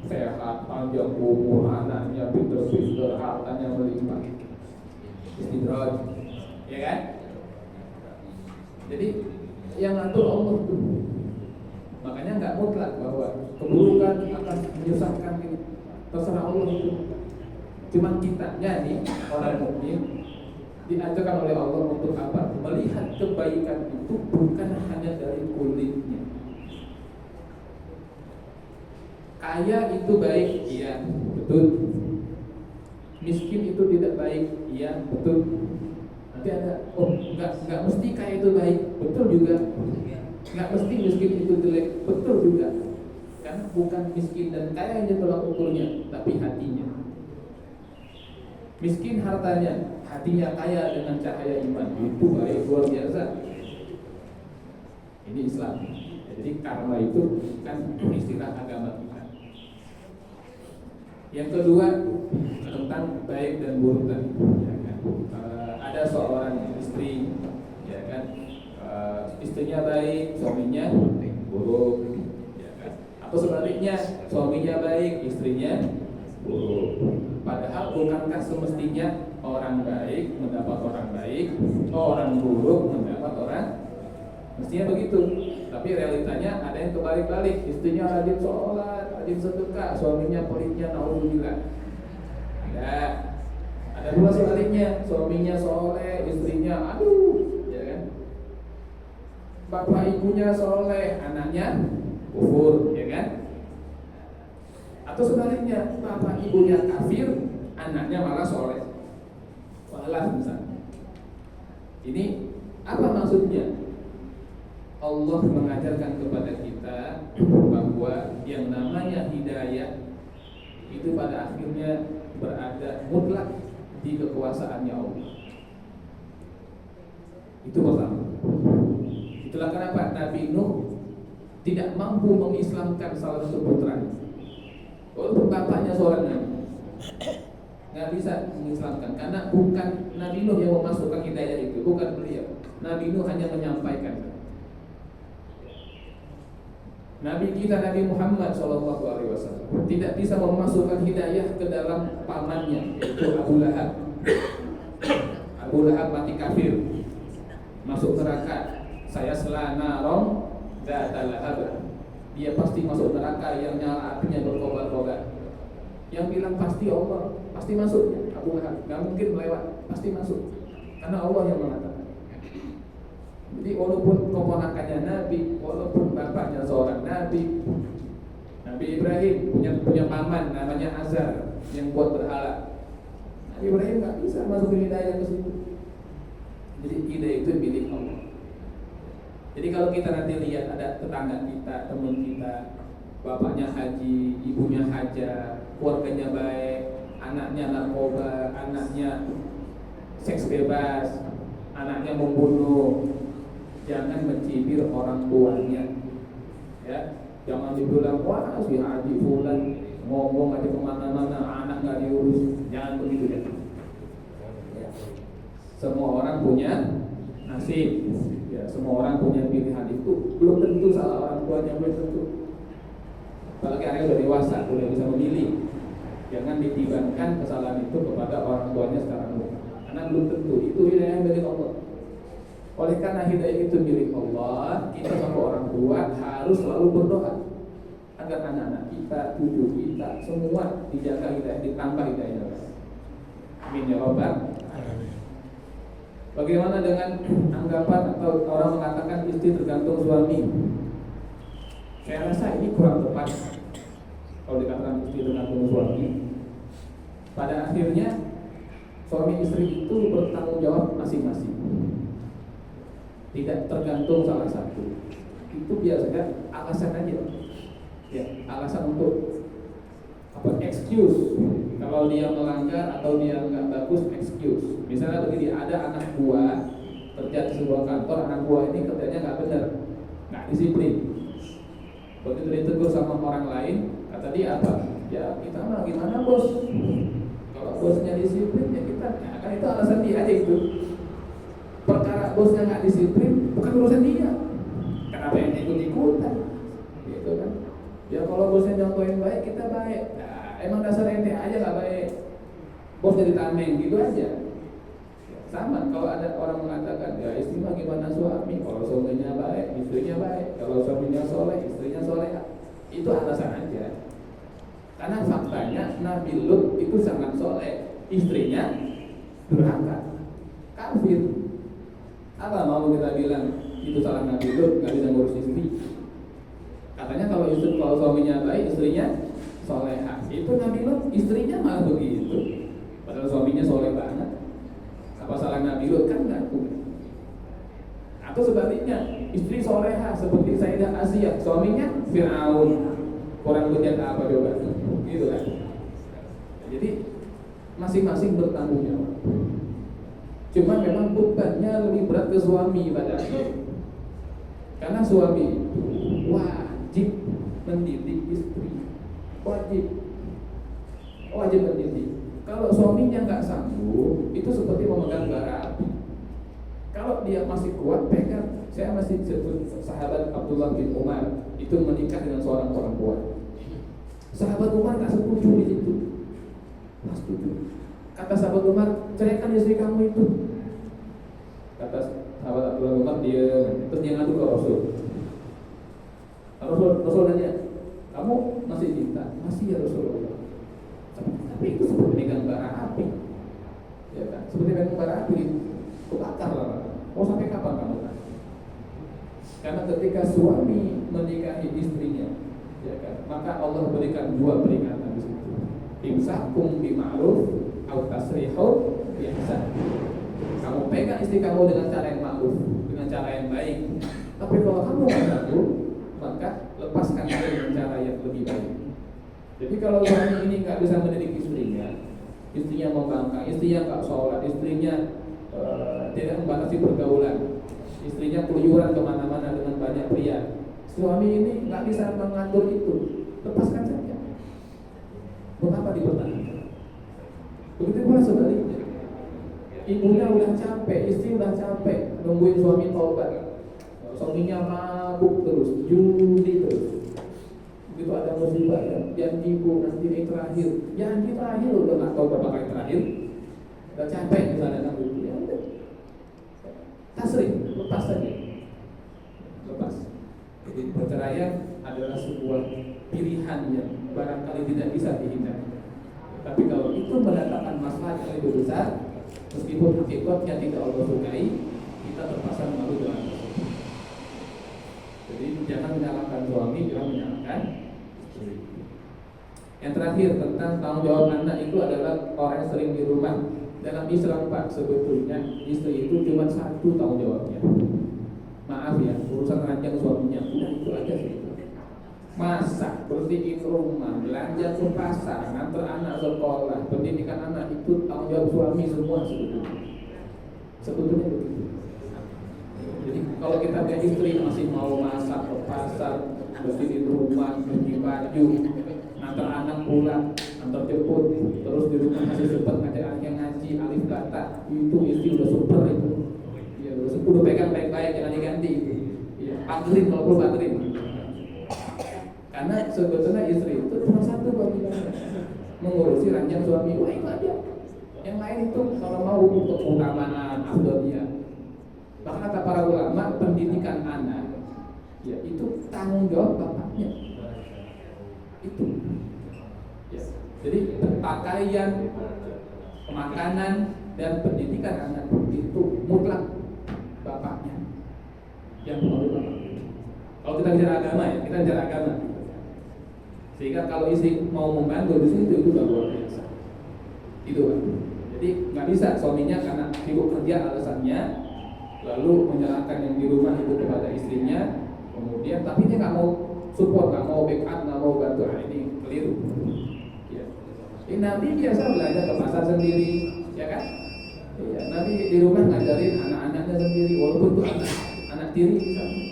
Sehat, panjang umur, anaknya pinter-pinter, hartanya melimpah, istidraj, ya kan? Jadi yang ngatur Allah itu. Makanya nggak mutlak bahwa keburukan akan menyusahkan ini, terserah Allah itu. Cuma kitanya nih orang mukmin diajarkan oleh Allah untuk apa? Melihat kebaikan itu bukan hanya dari kulitnya. Kaya itu baik, iya, betul. Miskin itu tidak baik, iya, betul. Nanti ada, oh, enggak mesti kaya itu baik, betul juga. Enggak mesti miskin itu jelek, betul juga. Karena bukan miskin dan kaya yang tolak ukurnya, tapi hatinya. Miskin hartanya, hatinya kaya dengan cahaya iman, itu baik luar biasa. Ini Islam. Jadi karma itu bukan istilah agama kita. Yang kedua tentang baik dan buruk tadi, ya kan? Ada seorang istri, ya kan? Istrinya baik, suaminya buruk, ya kan? Atau sebaliknya, suaminya baik, istrinya buruk. Padahal bukankah semestinya orang baik mendapat orang baik, orang buruk mendapat orang, mestinya begitu. Tapi realitanya ada yang kebalik-balik, istrinya rajin sholat, rajin sedekah, suaminya pelitnya, naudzubillah. Ada pula sebaliknya, suaminya soleh, istrinya aduh, ya kan? Bapak ibunya soleh, anaknya kufur, ya kan? Atau sebaliknya, bapak ibunya kafir, anaknya malah soleh. Walah misalnya. Ini apa maksudnya? Allah mengajarkan kepada kita bahwa yang namanya hidayah itu pada akhirnya berada mutlak di kekuasaannya Allah. Itu pertama. Itulah kenapa Nabi Nuh tidak mampu mengislamkan salah satu putranya. Walaupun bapaknya seorang nabi, nggak bisa mengislamkan karena bukan Nabi Nuh yang memasukkan hidayah itu, bukan beliau. Nabi Nuh hanya menyampaikan. Nabi kita Nabi Muhammad SAW tidak bisa memasukkan hidayah ke dalam pamannya, yaitu Abu Lahab. Abu Lahab mati kafir, masuk neraka. Saya selana rom data lahab. Dia pasti masuk neraka yang nyala apinya berkobar-kobar. Yang bilang pasti Allah, pasti masuk. Abu Lahab nggak mungkin melewat, pasti masuk. Karena Allah yang mengatakan. Jadi walaupun keponakannya Nabi, walaupun bapaknya seorang Nabi, Nabi Ibrahim punya paman namanya Azar yang buat berhala. Nabi Ibrahim nggak bisa masukin hidayah ke situ. Jadi hidayah itu milik Allah. Jadi kalau kita nanti lihat ada tetangga kita, teman kita, bapaknya haji, ibunya hajat, keluarganya baik, anaknya narkoba, anaknya seks bebas, anaknya membunuh, jangan mencibir orang tuanya, ya. Jangan dibilang wah si haji fulan ngomong aja kemana-mana, anak nggak diurus, jangan begitu ya. Semua orang punya nasib, ya. Semua orang punya pilihan, itu belum tentu salah orang tuanya, belum tentu. Apalagi anak udah dewasa, udah bisa memilih. Jangan ditibankan kesalahan itu kepada orang tuanya secara umum, karena belum tentu itu hidayah dari Allah. Oleh karena hidayah itu milik Allah, kita sebagai orang tua harus selalu berdoa agar anak-anak kita, cucu kita, semua dijaga hidayah, ditambah hidayah. Amin ya Rabbal alamin. Bagaimana dengan anggapan atau orang mengatakan istri tergantung suami? Saya rasa ini kurang tepat. Kalau dikatakan istri tergantung suami, pada akhirnya suami istri itu bertanggung jawab masing-masing, tidak tergantung salah satu. Itu biasanya alasan aja, ya, alasan untuk excuse. Kalau dia melanggar atau dia nggak bagus, excuse. Misalnya begini, ada anak buah kerja di sebuah kantor, anak buah ini kerjanya nggak benar, nggak disiplin. Begitu ditegur sama orang lain, kata dia apa? Ya kita mah gimana bos? Kalau bosnya disiplin ya kita, nah, kan itu alasan dia aja itu. Perkara bosnya nggak disiplin bukan urusan dia. Kenapa yang ikut-ikutan? Gitu kan? Ya kalau bosnya contohin baik, kita baik. Nah, emang dasar ente aja nggak baik. Bos jadi tameng gitu aja. Sama kalau ada orang mengatakan ya istri mah gimana suami? Kalau suaminya baik, istrinya baik. Kalau suaminya soleh, istrinya soleh. Itu alasan aja. Karena faktanya Nabi Lut itu sangat soleh, istrinya durhaka, kafir. Apa mau kita bilang itu salah Nabi Lut, nggak bisa ngurus istri? Katanya kalau suaminya baik, istrinya solehah. Itu Nabi Lut, istrinya malah begitu. Padahal suaminya soleh banget. Apa salah Nabi Lut? Kan ngaku. Atau sebaliknya, istri solehah seperti Sayyidah Asiyah, suaminya Fir'aun. Orang bejat apa coba? Gitu kan. Jadi masing-masing bertanggung jawab. Cuma memang bebannya lebih berat ke suami pada akhirnya. Karena suami wajib mendidik istri, wajib mendidik. Kalau suaminya nggak sanggup, itu seperti memegang bara api. Kalau dia masih kuat, pegang. Saya masih sebut sahabat Abdullah bin Umar itu menikah dengan seorang perempuan. Sahabat Umar nggak setuju di situ, nggak setuju. Kata sahabat Umar, ceraikan istri kamu itu. Kata sahabat Abdullah bin Umar, terus dia ngadu ke Rasul. Rasul nanya, kamu masih cinta? Masih ya Rasulullah. Tapi itu seperti megang bara api, ya kan? Seperti megang bara api, kebakar lah. Mau sampai kapan kamu kan? Karena ketika suami menikahi istrinya, ya kan? Maka Allah berikan dua peringatan di situ. Imsakum bima'ruf au tasrihun bi ihsan. Kamu pegang istri kamu dengan cara yang ma'ruf, dengan cara yang baik. Tapi kalau kamu nggak sanggup, maka lepaskan dia dengan cara yang lebih baik. Jadi kalau suami ini nggak bisa mendidik istrinya membangkang, istrinya nggak sholat, istrinya tidak membatasi pergaulan, istrinya keluyuran kemana-mana dengan banyak pria, suami ini nggak bisa mengatur itu, lepaskan saja. Mengapa dipertahankan? Begitu pula sebaliknya, ibunya udah capek, istri udah capek nungguin suami taubat, suaminya mabuk terus, judi terus. Begitu ada musibah janji ibu nanti ini terakhir, janji terakhir udah nggak tahu berapa kali terakhir, udah capek misalnya nanggung, ya udah tasrih, lepas saja, lepas. Jadi perceraian adalah sebuah pilihan yang barangkali tidak bisa dihindari. Tapi kalau itu mendatangkan masalah yang lebih besar, meskipun akibatnya tidak Allah sukai, kita terpaksa mengambil jalan tersebut. Jadi jangan menyalahkan suami, jangan menyalahkan istri. Yang terakhir tentang tanggung jawab anak itu adalah orang yang sering di rumah. Dalam Islam Pak, sebetulnya istri itu cuma satu tanggung jawabnya. Maaf ya, urusan ranjang suaminya, udah itu aja sih. Masak, terus bersihin rumah, belanja ke pasar, nganter anak sekolah, pendidikan anak itu tanggung jawab suami semua sebetulnya begitu. Jadi kalau kita punya istri masih mau masak ke pasar, bersihin rumah, cuci baju, nganter anak pulang, antar jemput, terus di rumah masih sempat ngajak anaknya ngaji, alif kata, itu istri udah super itu. Ya udah pegang baik-baik, jangan diganti. Ya, pakerin kalau perlu pakerin. Karena sebetulnya istri itu cuma satu bagiannya, mengurusi ranjang suami. Wah itu aja. Yang lain itu kalau mau untuk keutamaan afdaliyah. Bahkan kata para ulama, pendidikan anak, ya itu tanggung jawab bapaknya. Itu. Ya. Jadi pakaian, makanan dan pendidikan anak itu mutlak bapaknya yang mau bapak. Kalau kita bicara agama ya, kita bicara agama. Sehingga kalau istri mau membantu di sini itu udah luar biasa. Itu kan. Jadi nggak bisa suaminya karena sibuk kerja alasannya, lalu menyerahkan yang di rumah itu kepada istrinya, kemudian tapi dia nggak mau support, nggak mau backup, nggak mau bantu. Nah, ini keliru. Ya. Nabi biasa belanja ke pasar sendiri, ya kan? Ya, Nabi di rumah ngajarin anak-anaknya sendiri, walaupun itu anak tiri misalnya.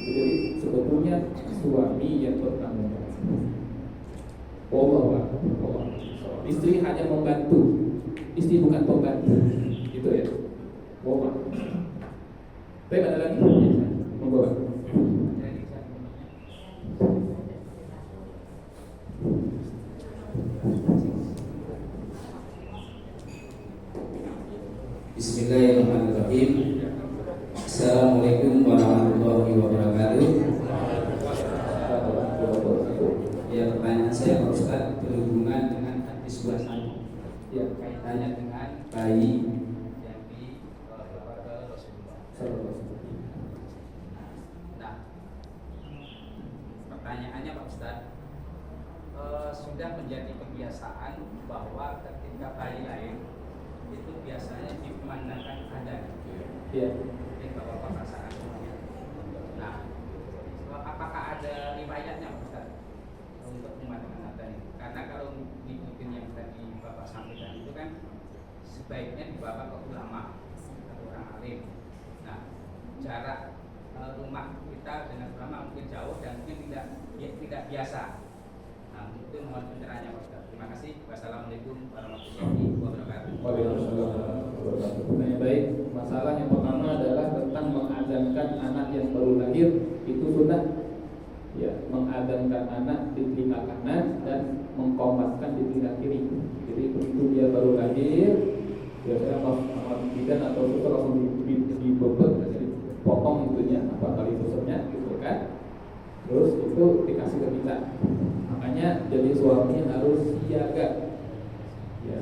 Jadi sebetulnya suami yang bertanggung jawab. Istri hanya membantu, istri bukan pembantu. Gitu ya. Baik, ada lagi? Monggo. Bismillahirrahmanirrahim. Assalamualaikum warahmatullahi wabarakatuh. Ya, pertanyaan saya Pak Ustadz berhubungan dengan hadis buasan. Ya, kaitannya dengan bayi yang dibawa ke Rasulullah. Nah, pertanyaannya Pak Ustadz, sudah menjadi kebiasaan bahwa ketika bayi lahir itu biasanya dikumandangkan adzan. Iya. Mungkin Bapak rasakan. Nah, apakah ada riwayatnya Pak Ustaz untuk kumandangkan adzan ini? Karena kalau diikutin yang tadi Bapak sampaikan itu kan sebaiknya dibawa ke ulama atau orang alim. Nah, jarak rumah kita dengan ulama mungkin jauh dan mungkin tidak biasa. Nah, itu mohon pencerahannya Pak Ustaz. Terima kasih. Wassalamualaikum warahmatullahi wabarakatuh. Waalaikumsalam warahmatullahi wabarakatuh. Baik, masalah yang pertama adalah tentang mengadzankan anak yang baru lahir itu sunnah. Ya, mengadzankan anak di telinga kanan dan mengkomatkan di telinga kiri. Jadi begitu dia baru lahir, biasanya bidan atau suster langsung dibobot, dipotong itunya, apa tali susernya, gitu kan. Terus itu dikasih ke kita. Makanya jadi suami harus siaga, ya,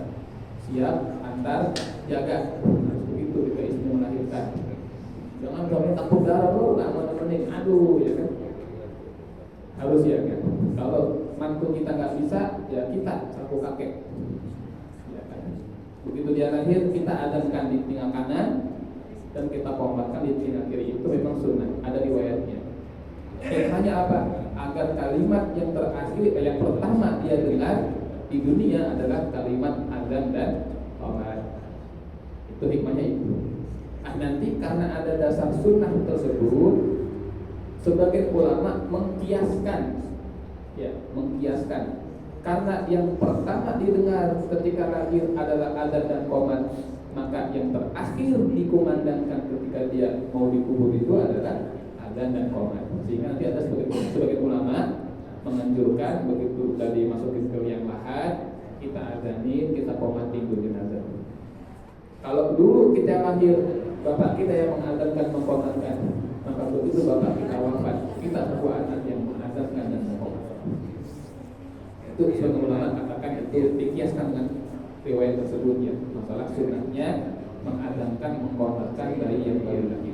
siap antar jaga. Harus begitu ketika istri melahirkan. Jangan suami takut darah lu, nggak mau nemenin, aduh, ya kan. Harus siaga. Kalau mantu kita nggak bisa, ya kita sapu kakek. Ya kan. Begitu dia lahir, kita adzankan di telinga kanan dan kita komatkan di telinga kiri. Itu memang sunnah, ada riwayatnya. Hanya apa? Agar kalimat yang terakhir, yang pertama dia dengar di dunia adalah kalimat azan dan qomat. Itu hikmahnya itu. Nanti karena ada dasar sunnah tersebut, sebagian ulama mengkiaskan, ya, mengkiaskan. Karena yang pertama didengar ketika lahir adalah azan dan qomat, maka yang terakhir dikumandangkan ketika dia mau dikubur itu adalah azan dan qomat. Sehingga nanti ada sebagian ulama menganjurkan begitu dari masukin ke liang lahat, kita azanin, kita qomatin dulu jenazah. Kalau dulu kita lahir, bapak kita yang mengazankan, mengqomatkan, maka begitu bapak kita wafat, kita semua anak yang mengazankan dan mengqomatkan. Itu sebagian ulama katakan itu dikiaskan dengan riwayat tersebut, ya, masalah sunnahnya mengazankan, mengqomatkan bayi yang baru lahir.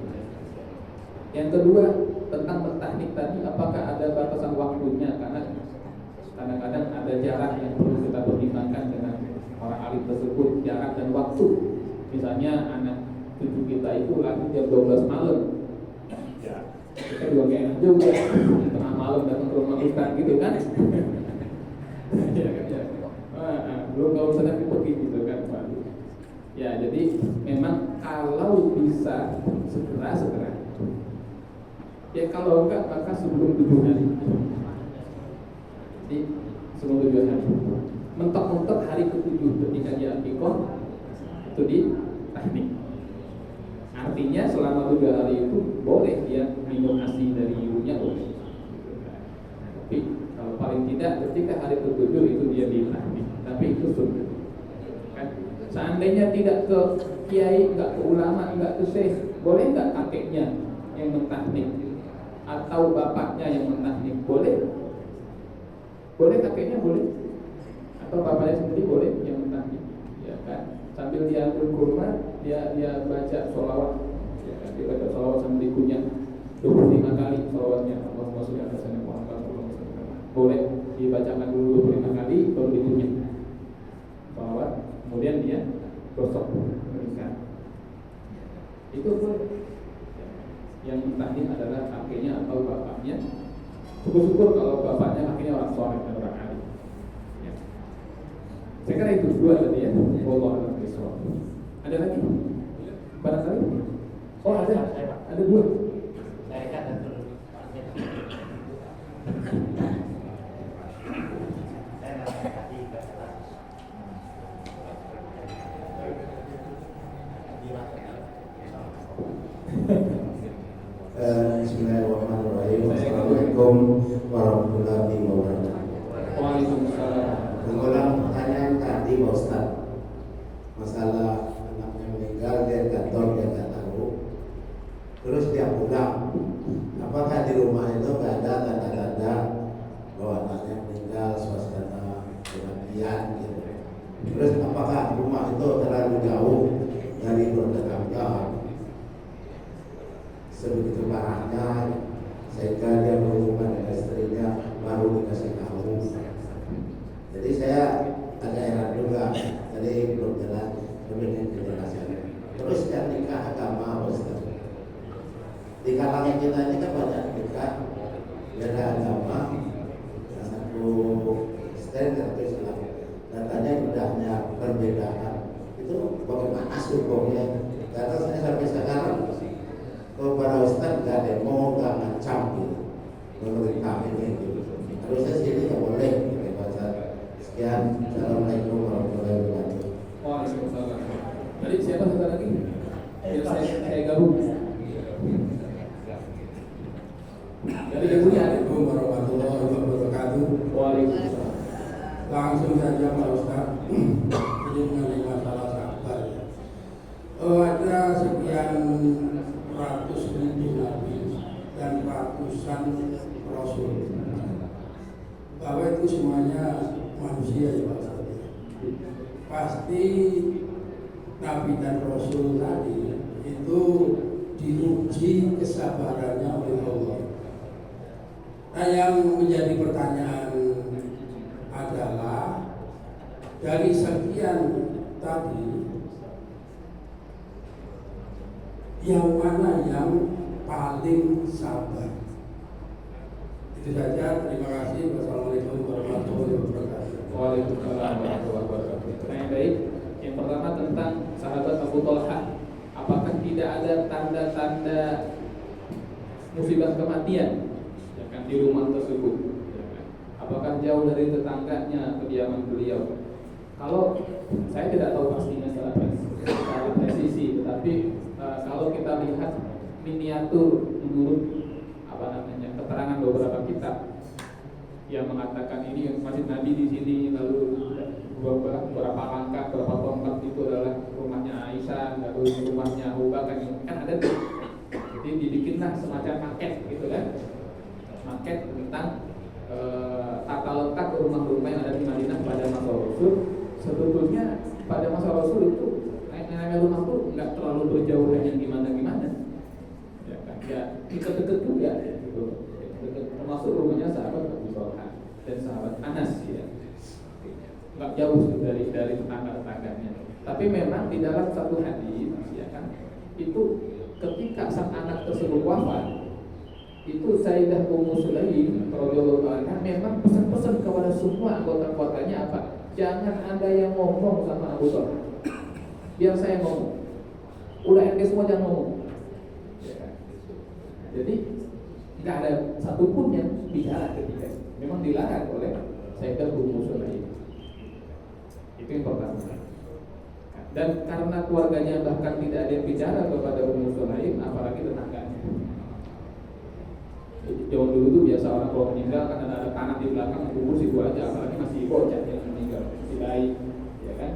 Yang kedua, tentang teknik tadi, apakah ada batasan waktunya? Karena kadang-kadang ada jarak yang perlu kita pertimbangkan dengan orang alim tersebut, jarak dan waktu. Misalnya anak cucu kita itu lahir jam 12 malam, ya, Kita juga kayak enak juga tengah malam datang ke rumah ustaz gitu kan. Ya kan ya. Belum kalau misalnya pergi gitu kan Pak. Ya jadi memang kalau bisa segera. Ya kalau enggak maka sebelum 7 hari. Jadi sebelum 7 hari. Mentok-mentok hari ke-7 ketika dia akikah itu di tahnik. Artinya selama 7 hari itu boleh dia minum ASI dari ibunya boleh. Tapi kalau paling tidak ketika hari ke-7 itu dia di tahnik. Tapi itu sunnah. Kan? Seandainya tidak ke kiai, enggak ke ulama, enggak ke syekh, boleh enggak kakeknya yang mentahnik atau bapaknya yang mentahnik? Boleh. Boleh kakeknya boleh. Atau bapaknya sendiri boleh yang mentahnik. Ya kan? Sambil dia ambil kurma, dia baca sholawat. Ya kan? Dia baca sholawat sambil dikunyah 25 kali sholawatnya. Allahumma sholli ala sayyidina Muhammad sallallahu alaihi wasallam. Boleh dibacakan dulu 25 kali baru dikunyah sholawat. Kemudian dia gosok berikan. Itu boleh. Yang mentahnik adalah kakeknya atau bapaknya. Syukur-syukur kalau bapaknya kakeknya orang soleh dan orang alim. Ya. Saya kira itu dua tadi ya. Wallahu a'lam bishawab. Ada lagi? Barangkali? Oh ada. Ada 2. Saya kan dulu. Saya namanya tadi ke kelas. Bismillahirrahmanirrahim. Assalamualaikum warahmatullahi wabarakatuh. Waalaikumsalam. Mengulang pertanyaan tadi Pak Ustaz, masalah anaknya meninggal dia kantor dia nggak tahu, terus dia pulang, apakah di rumah itu nggak ada tanda-tanda bahwa anaknya meninggal, suasana kematian gitu? Terus apakah rumah itu terlalu jauh dari bertetangga sebegitu parahnya sehingga dia berhubungan dengan istrinya baru dikasih tahu? Jadi saya agak heran juga, jadi belum jelas, lebih penjelasannya. Terus yang nikah agama Ustaz, di kalangan kita ini kan banyak nikah beda agama, satu Kristen satu Islam. Katanya indahnya perbedaan itu bagaimana hukumnya? Karena saya sampai sekarang kepada Ustaz nggak demo, nggak ngancam gitu, pemerintah ini gitu. Harusnya sini nggak boleh. Sekian, assalamualaikum warahmatullahi wabarakatuh. Waalaikumsalam. Tadi siapa satu lagi? Biar saya gabung. Dari ibunya ada. Assalamualaikum warahmatullahi wabarakatuh. Waalaikumsalam. Langsung saja Pak Ustaz. Ini mengenai masalah sabar. Ada sekian ratus ribu nabi dan ratusan rasul. Bahwa itu semuanya manusia ya Pak Ustaz. Pasti nabi dan rasul tadi itu diuji kesabarannya oleh Allah. Nah, yang menjadi pertanyaan adalah dari sekian tadi yang mana yang paling sabar? Itu saja, terima kasih. Wassalamualaikum warahmatullahi wabarakatuh. Waalaikumsalam warahmatullahi wabarakatuh. Yang baik. Yang pertama tentang sahabat Abu Talha. Apakah tidak ada tanda-tanda musibah kematian ya kan, di rumah tersebut? Ya kan? Apakah jauh dari tetangganya kediaman beliau? Kalau saya tidak tahu pastinya secara presisi, tetapi kalau kita lihat miniatur menurut keterangan beberapa kitab yang mengatakan ini masjid Nabi di sini, lalu beberapa langkah, beberapa tongkat itu adalah rumahnya Aisyah, lalu rumahnya Abu Bakar, kan ada tuh. Jadi dibikinlah semacam maket gitu kan, maket tentang tata letak rumah-rumah yang ada di Madinah pada masa Rasul. Sebetulnya pada masa Rasul itu namanya rumah tuh nggak terlalu berjauhan yang gimana-gimana, ya kan? Ya dekat-dekat juga, gitu. Termasuk rumahnya sahabat Abu Talha dan sahabat Anas ya, nggak jauh dari tetangga-tetangganya. Tapi memang di dalam satu hadis ya kan, itu ketika sang anak tersebut wafat, itu Sayyidah Ummu Sulaim radhiyallahu anha memang pesan-pesan kepada semua anggota keluarganya apa? Jangan ada yang ngomong sama Abu Talha. Biar saya ngomong. Udah ente semua jangan ngomong. Ya kan? Jadi nggak ada satupun yang bicara ketika itu. Memang dilarang oleh Sayyidah Ummu Sulaim. Itu yang pertama. Dan karena keluarganya bahkan tidak ada yang bicara kepada Ummu Sulaim, apalagi tetangganya. Zaman dulu tuh biasa orang kalau meninggal kan ada tanah di belakang, kubur situ aja, apalagi masih bocah yang meninggal, masih bayi, ya kan?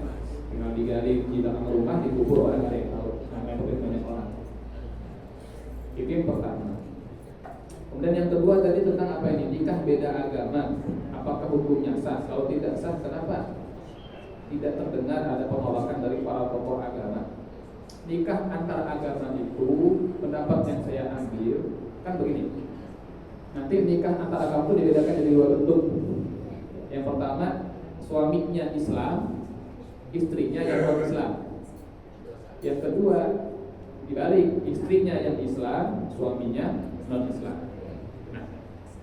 Tinggal digali di belakang rumah, dikubur orang ada yang tahu, sampai banyak orang. Itu yang pertama. Kemudian yang kedua tadi tentang apa ini? Nikah beda agama, apakah hukumnya sah? Kalau tidak sah, kenapa? Tidak terdengar ada penolakan dari para tokoh agama. Nikah antar agama itu pendapat yang saya ambil kan begini. Nanti nikah antar agama itu dibedakan dari dua bentuk. Yang pertama, suaminya Islam, istrinya yang non-Islam. Yang kedua, dibalik, istrinya yang Islam, suaminya non-Islam. Nah,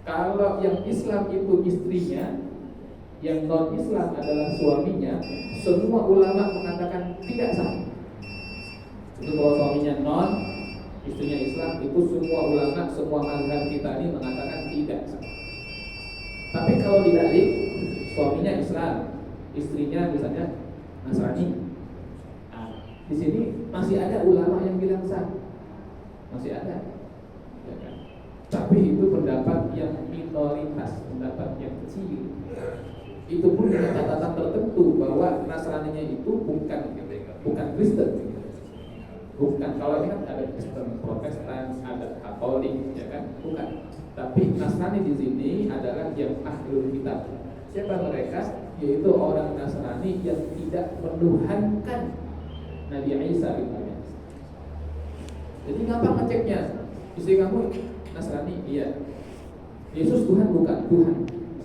kalau yang Islam itu istrinya, yang non-Islam adalah suaminya, semua ulama mengatakan tidak sah. Itu kalau suaminya non, istrinya Islam, itu semua ulama, semua mazhab kita ini mengatakan tidak sah. Tapi kalau dibalik, suaminya Islam, istrinya misalnya Nasrani, nah, di sini masih ada ulama yang bilang sah, masih ada. Ya kan? Tapi itu pendapat yang minoritas, pendapat yang kecil. Itu pun dengan catatan tertentu bahwa Nasraninya itu bukan Kristen. Bukan, kalau ini kan ada Kristen Protestan, ada Katolik, ya kan? Bukan. Tapi Nasrani di sini adalah yang ahlul kitab. Siapa mereka? Yaitu orang Nasrani yang tidak menuhankan Nabi Isa misalnya. Jadi gampang ngeceknya. Istri kamu Nasrani, iya. Yesus Tuhan bukan Tuhan.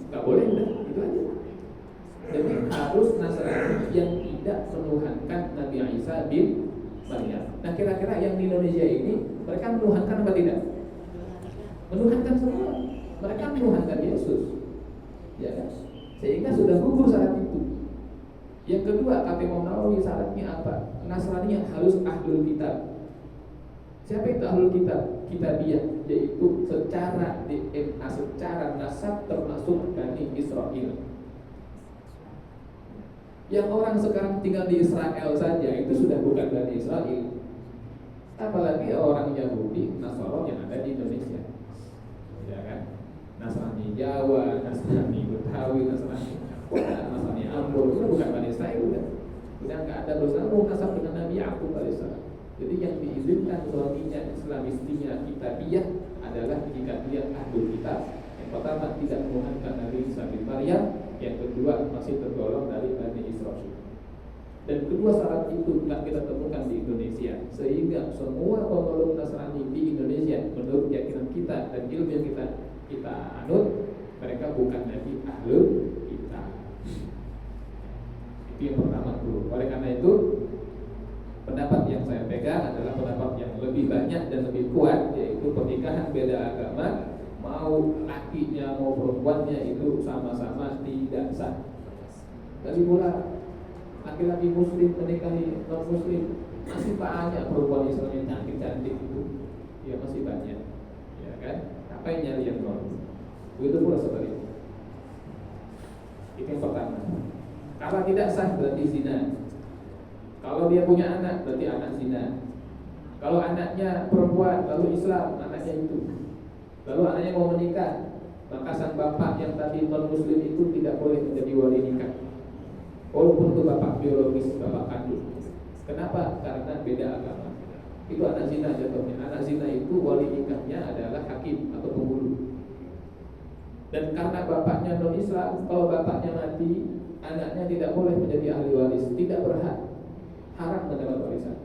Gak boleh udah, itu aja. Jadi harus Nasrani yang tidak menuhankan Nabi Isa bin Maryam. Nah kira-kira yang di Indonesia ini mereka menuhankan apa tidak? Menuhankan semua. Mereka menuhankan Yesus, ya kan? Sehingga sudah gugur syarat itu. Yang kedua, kata Imam Nawawi syaratnya apa? Nasrani yang harus ahlul kitab. Siapa itu ahlul kitab? Kitabiyah, yaitu secara DNA, secara nasab termasuk Bani Israel. Yang orang sekarang tinggal di Israel saja itu sudah bukan Bani Israel. Apalagi orang Yahudi, Nasara yang ada di Indonesia, ya kan? Nasrani Jawa, Nasrani Betawi, Nasrani Ambon, itu bukan Bani Israel udah nggak ada bersambung nasab dengan Nabi Yakub alaihissalam. Jadi yang diizinkan suaminya Islam, istrinya kitabiyah adalah jika dia ahlul kitab. Yang pertama tidak menuhankan Nabi Isa bin Maryam. Yang kedua masih tergolong dari Bani Israel. Dan kedua syarat itu tidak kita temukan di Indonesia. Sehingga semua pemeluk Nasrani di Indonesia menurut keyakinan kita dan ilmu yang kita anut, mereka bukan lagi ahlul kitab. Itu yang pertama dulu. Oleh karena itu pendapat yang saya pegang adalah pendapat yang lebih banyak dan lebih kuat, yaitu pernikahan beda agama, mau lakinya mau perempuannya itu sama-sama tidak sah. Lagi pula laki-laki muslim menikahi non muslim, masih banyak perempuan Islam yang cantik-cantik itu, ya masih banyak, ya kan? Apa yang nyari yang non? Itu pula sebaliknya. Itu yang pertama. Kalau tidak sah berarti zina. Kalau dia punya anak berarti anak zina. Kalau anaknya perempuan lalu Islam, anaknya itu. Lalu anaknya mau menikah, maka sang bapak yang tadi non-muslim itu tidak boleh menjadi wali nikah, walaupun itu bapak biologis, bapak kandung. Kenapa? Karena beda agama. Itu anak zina jatuhnya. Anak zina itu wali nikahnya adalah hakim atau penghulu. Dan karena bapaknya non-Islam, kalau bapaknya mati, anaknya tidak boleh menjadi ahli waris, tidak berhak, haram mendapat warisan.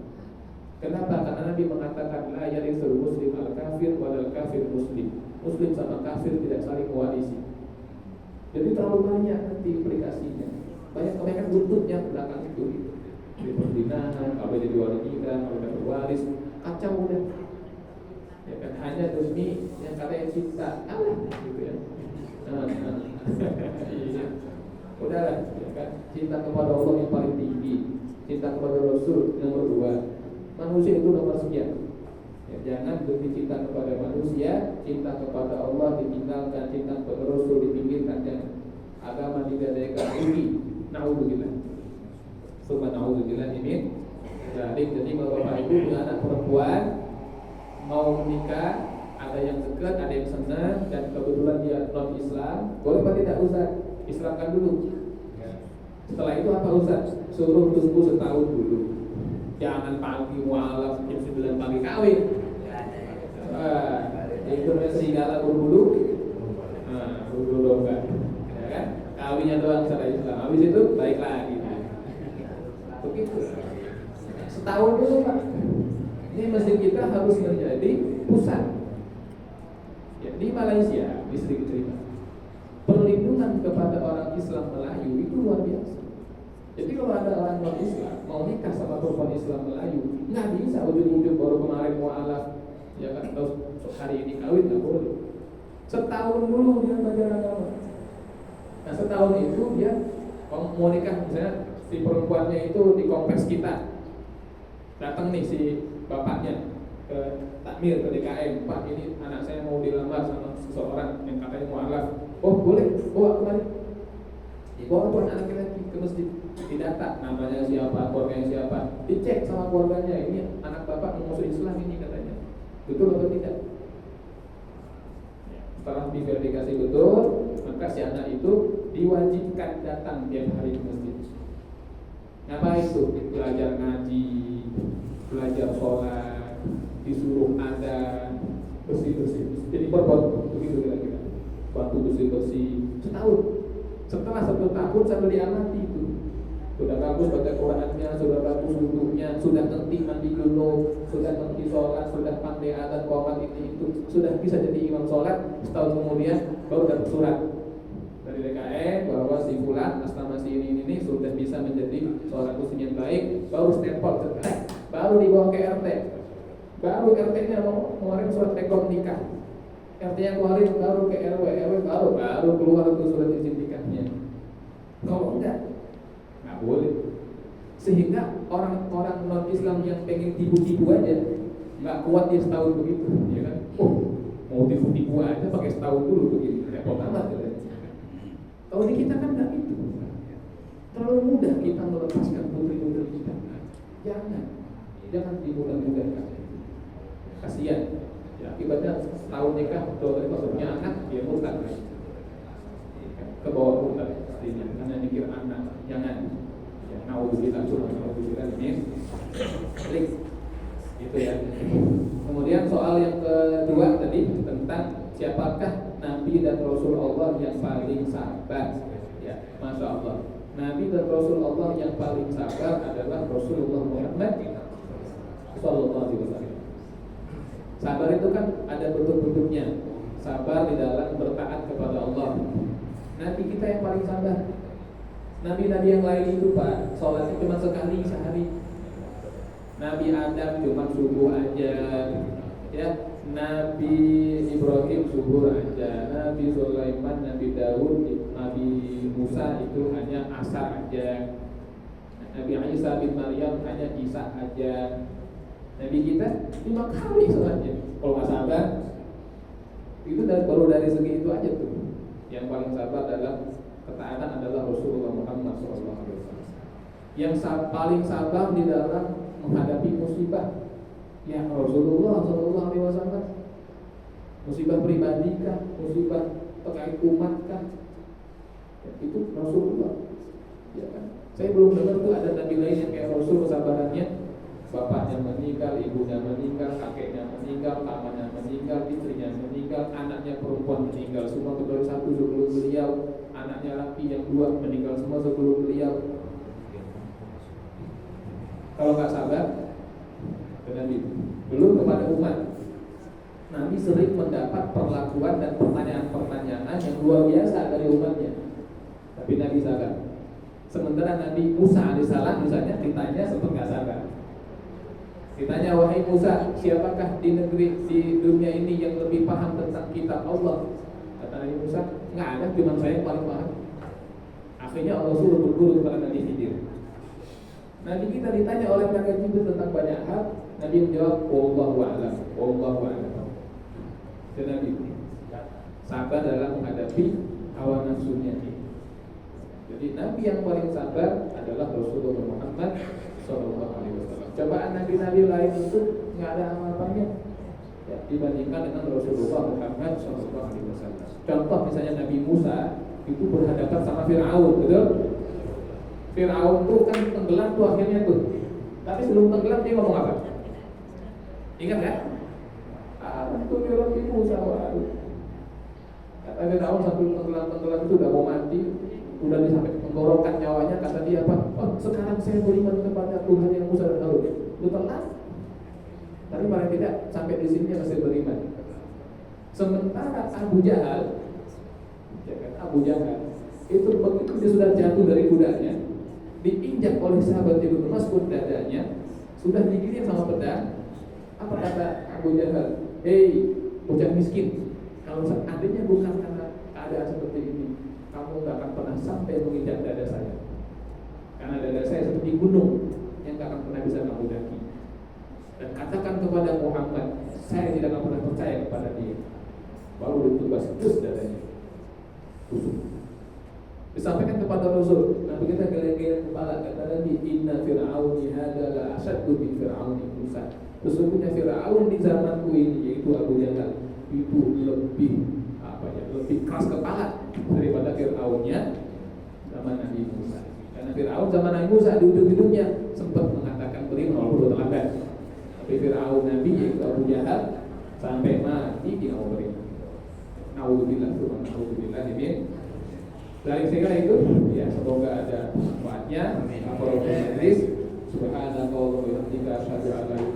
Kenapa? Karena Nabi mengatakan la yarisul muslim al kafir wal kafir muslim. Muslim sama kafir tidak saling mewarisi. Jadi terlalu banyak nanti implikasinya. Banyak kebanyakan buntutnya belakang itu. Di perzinahan, kalau jadi wali nikah, kalau dapat waris, kacau udah. Ya kan hanya demi yang katanya cinta, gitu ya. Iya. Udahlah, ya kan? Cinta kepada Allah yang paling tinggi, cinta kepada Rasul nomor 2, manusia itu nomor sekian. Ya, jangan demi cinta kepada manusia, cinta kepada Allah ditinggalkan, cinta kepada Rasul dipinggirkan. Jangan. Agama digadaikan tinggi. Naudzubillah. Subhanallah ini. Jadi kalau bapak ibu punya anak perempuan mau menikah, ada yang dekat, ada yang senang, dan kebetulan dia non Islam, boleh apa tidak Ustaz? Islamkan dulu. Setelah itu apa Ustaz? Suruh tunggu setahun dulu. Jangan pagi mualaf jam 9 pagi kawin. Itu serigala berbulu. Berbulu domba. Ya kan? Kawinnya doang secara Islam. Habis itu baik lagi. Begitu. Setahun dulu Pak. Ini masjid kita harus menjadi pusat. Ya, di Malaysia, di Sri Terima, perlindungan kepada orang Islam Melayu itu luar biasa. Jadi kalau ada orang non Islam mau nikah sama perempuan Islam Melayu, nggak bisa ujung-ujung baru kemarin mualaf, ya kan? Terus hari ini kawin nggak boleh. Setahun dulu dia belajar agama. Nah setahun itu dia mau nikah, misalnya si perempuannya itu di kompleks kita, datang nih si bapaknya ke takmir ke DKM, Pak ini anak saya mau dilamar sama seseorang yang katanya mualaf. Oh boleh, bawa kemari. Dibawa tuan anak laki ke masjid, didata namanya siapa, keluarganya siapa, dicek sama keluarganya, ini anak bapak mau masuk Islam ini katanya, betul atau tidak? Setelah diverifikasi betul, maka si anak itu diwajibkan datang tiap hari ke masjid. Ngapain itu? Belajar ngaji, belajar sholat, disuruh ada bersih-bersih. Jadi berbau begitu kira-kira. Bantu bersih-bersih setahun. Setelah 1 tahun sambil diamati itu, sudah bagus baca Qurannya, sudah bagus wudhunya, sudah ngerti mandi junub, sudah ngerti sholat, sudah pandai adzan qomat ini itu, sudah bisa jadi imam sholat. Setahun kemudian baru dapat surat dari DKM bahwa si fulan atas nama si ini sudah bisa menjadi seorang muslim yang baik. Baru stempel, baru dibawa ke RT. Baru RT-nya mau ngeluarin surat rekom nikah. RT-nya keluarin baru ke RW baru keluar itu surat izin nikahnya. Kalau enggak, nggak boleh. Sehingga orang-orang non Islam yang pengen tipu-tipu aja nggak kuat dia setahun begitu, ya kan? Oh, mau tipu-tipu aja pakai setahun dulu begitu, repot amat ya. Kalau di kita kan nggak gitu. Terlalu mudah kita melepaskan putri-putri kita. Jangan dimudah-mudahkan. Kasihan. Ya, akibatnya setahun nikah, dari maksudnya anak dia murtad, ke bawah murtad pastinya, karena mikir anak. Jangan. Ya, naudzubillah ini klik gitu ya. Kemudian soal yang kedua tadi tentang siapakah Nabi dan Rasul Allah yang paling sabar. Ya, Masya Allah. Nabi dan Rasul Allah yang paling sabar adalah Rasulullah Muhammad Sallallahu Alaihi Wasallam. Sabar itu kan ada bentuk-bentuknya. Sabar di dalam bertaat kepada Allah. Nabi kita yang paling sabar. Nabi-nabi yang lain itu Pak, sholatnya cuma sekali sehari. Nabi Adam cuma subuh aja, ya. Nabi Ibrahim subuh aja. Nabi Sulaiman, Nabi Daud, Nabi Musa itu hanya asar aja. Nabi Isa bin Maryam hanya Isa aja. Nabi kita 5 kali sholatnya. Kalau nggak sabar, itu baru dari segi itu aja tuh. Yang paling sabar dalam ketaatan adalah Rasulullah Muhammad SAW. Yang paling sabar di dalam menghadapi musibah, ya Rasulullah SAW. Musibah pribadi kah, musibah terkait umat kah, ya, itu Rasulullah. Ya kan? Saya belum dengar tuh ada nabi lain yang kayak Rasul kesabarannya. Bapaknya meninggal, ibunya meninggal, kakeknya meninggal, pamannya meninggal, istrinya meninggal, anaknya perempuan meninggal semua kecuali satu sebelum beliau, anaknya laki yang 2 meninggal semua sebelum beliau. Kalau nggak sabar, Nabi belum kepada umat. Nabi sering mendapat perlakuan dan pertanyaan-pertanyaan yang luar biasa dari umatnya, tapi Nabi sabar. Sementara Nabi Musa alaihissalam misalnya ditanya sempat nggak sabar. Ditanya, wahai Musa, siapakah di dunia ini yang lebih paham tentang kitab Allah? Kata Nabi Musa, nggak ada, cuma saya yang paling paham. Akhirnya Allah suruh berguru kepada Nabi Khidir. Nabi kita ditanya oleh malaikat Jibril tentang banyak hal, Nabi menjawab, wallahu a'lam, wallahu a'lam. Dan Nabi sabar dalam menghadapi hawa nafsunya. Jadi Nabi yang paling sabar adalah Rasulullah Muhammad SAW. Cobaan nabi-nabi lain itu nggak ada apa-apanya ya, dibandingkan dengan Rasulullah Muhammad SAW. Contoh misalnya Nabi Musa itu berhadapan sama Fir'aun, betul? Fir'aun itu kan tenggelam tuh akhirnya tuh. Tapi sebelum tenggelam dia ngomong apa? Ingat kan? Itu Nabi Musa. Kata Fir'aun sambil tenggelam itu udah mau mati, udah sampai menggorokkan nyawanya, kata dia apa? Oh, sekarang saya beriman kepada Tuhan yang Musa dan Harun. Lu telat. Tapi paling tidak sampai di sini dia masih beriman. Sementara Abu Jahal, ya kan, Abu Jahal itu begitu dia sudah jatuh dari kudanya, diinjak oleh sahabat Ibnu Mas'ud dadanya, sudah digigit sama pedang. Apa kata Abu Jahal? Hei, bocah miskin, kalau seandainya bukan karena keadaan seperti ini, kamu gak akan pernah sampai menginjak dada saya. Karena dada saya seperti gunung yang gak akan pernah bisa kamu daki. Dan katakan kepada Muhammad, saya tidak akan pernah percaya kepada dia. Baru ditubas terus dadanya, tusuk. Disampaikan kepada Rasul, Nabi kita geleng-geleng kepala, kata Nabi, inna fir'auni hadza la asyaddu min fir'auni Musa. Sesungguhnya Fir'aun di zamanku ini, yaitu Abu Jahal, itu lebih keras kepala daripada Fir'aunnya zaman Nabi Musa. Karena Fir'aun zaman Nabi Musa di ujung hidupnya sempat mengatakan beriman walaupun terlambat. Tapi Fir'aun Nabi yaitu Abu Jahal sampai mati dia mau beriman. Nauzubillah, nauzubillah min. Dari segala itu, ya semoga ada manfaatnya. Subhanallah wa bihamdihi, asyhadu an la ilaha illa anta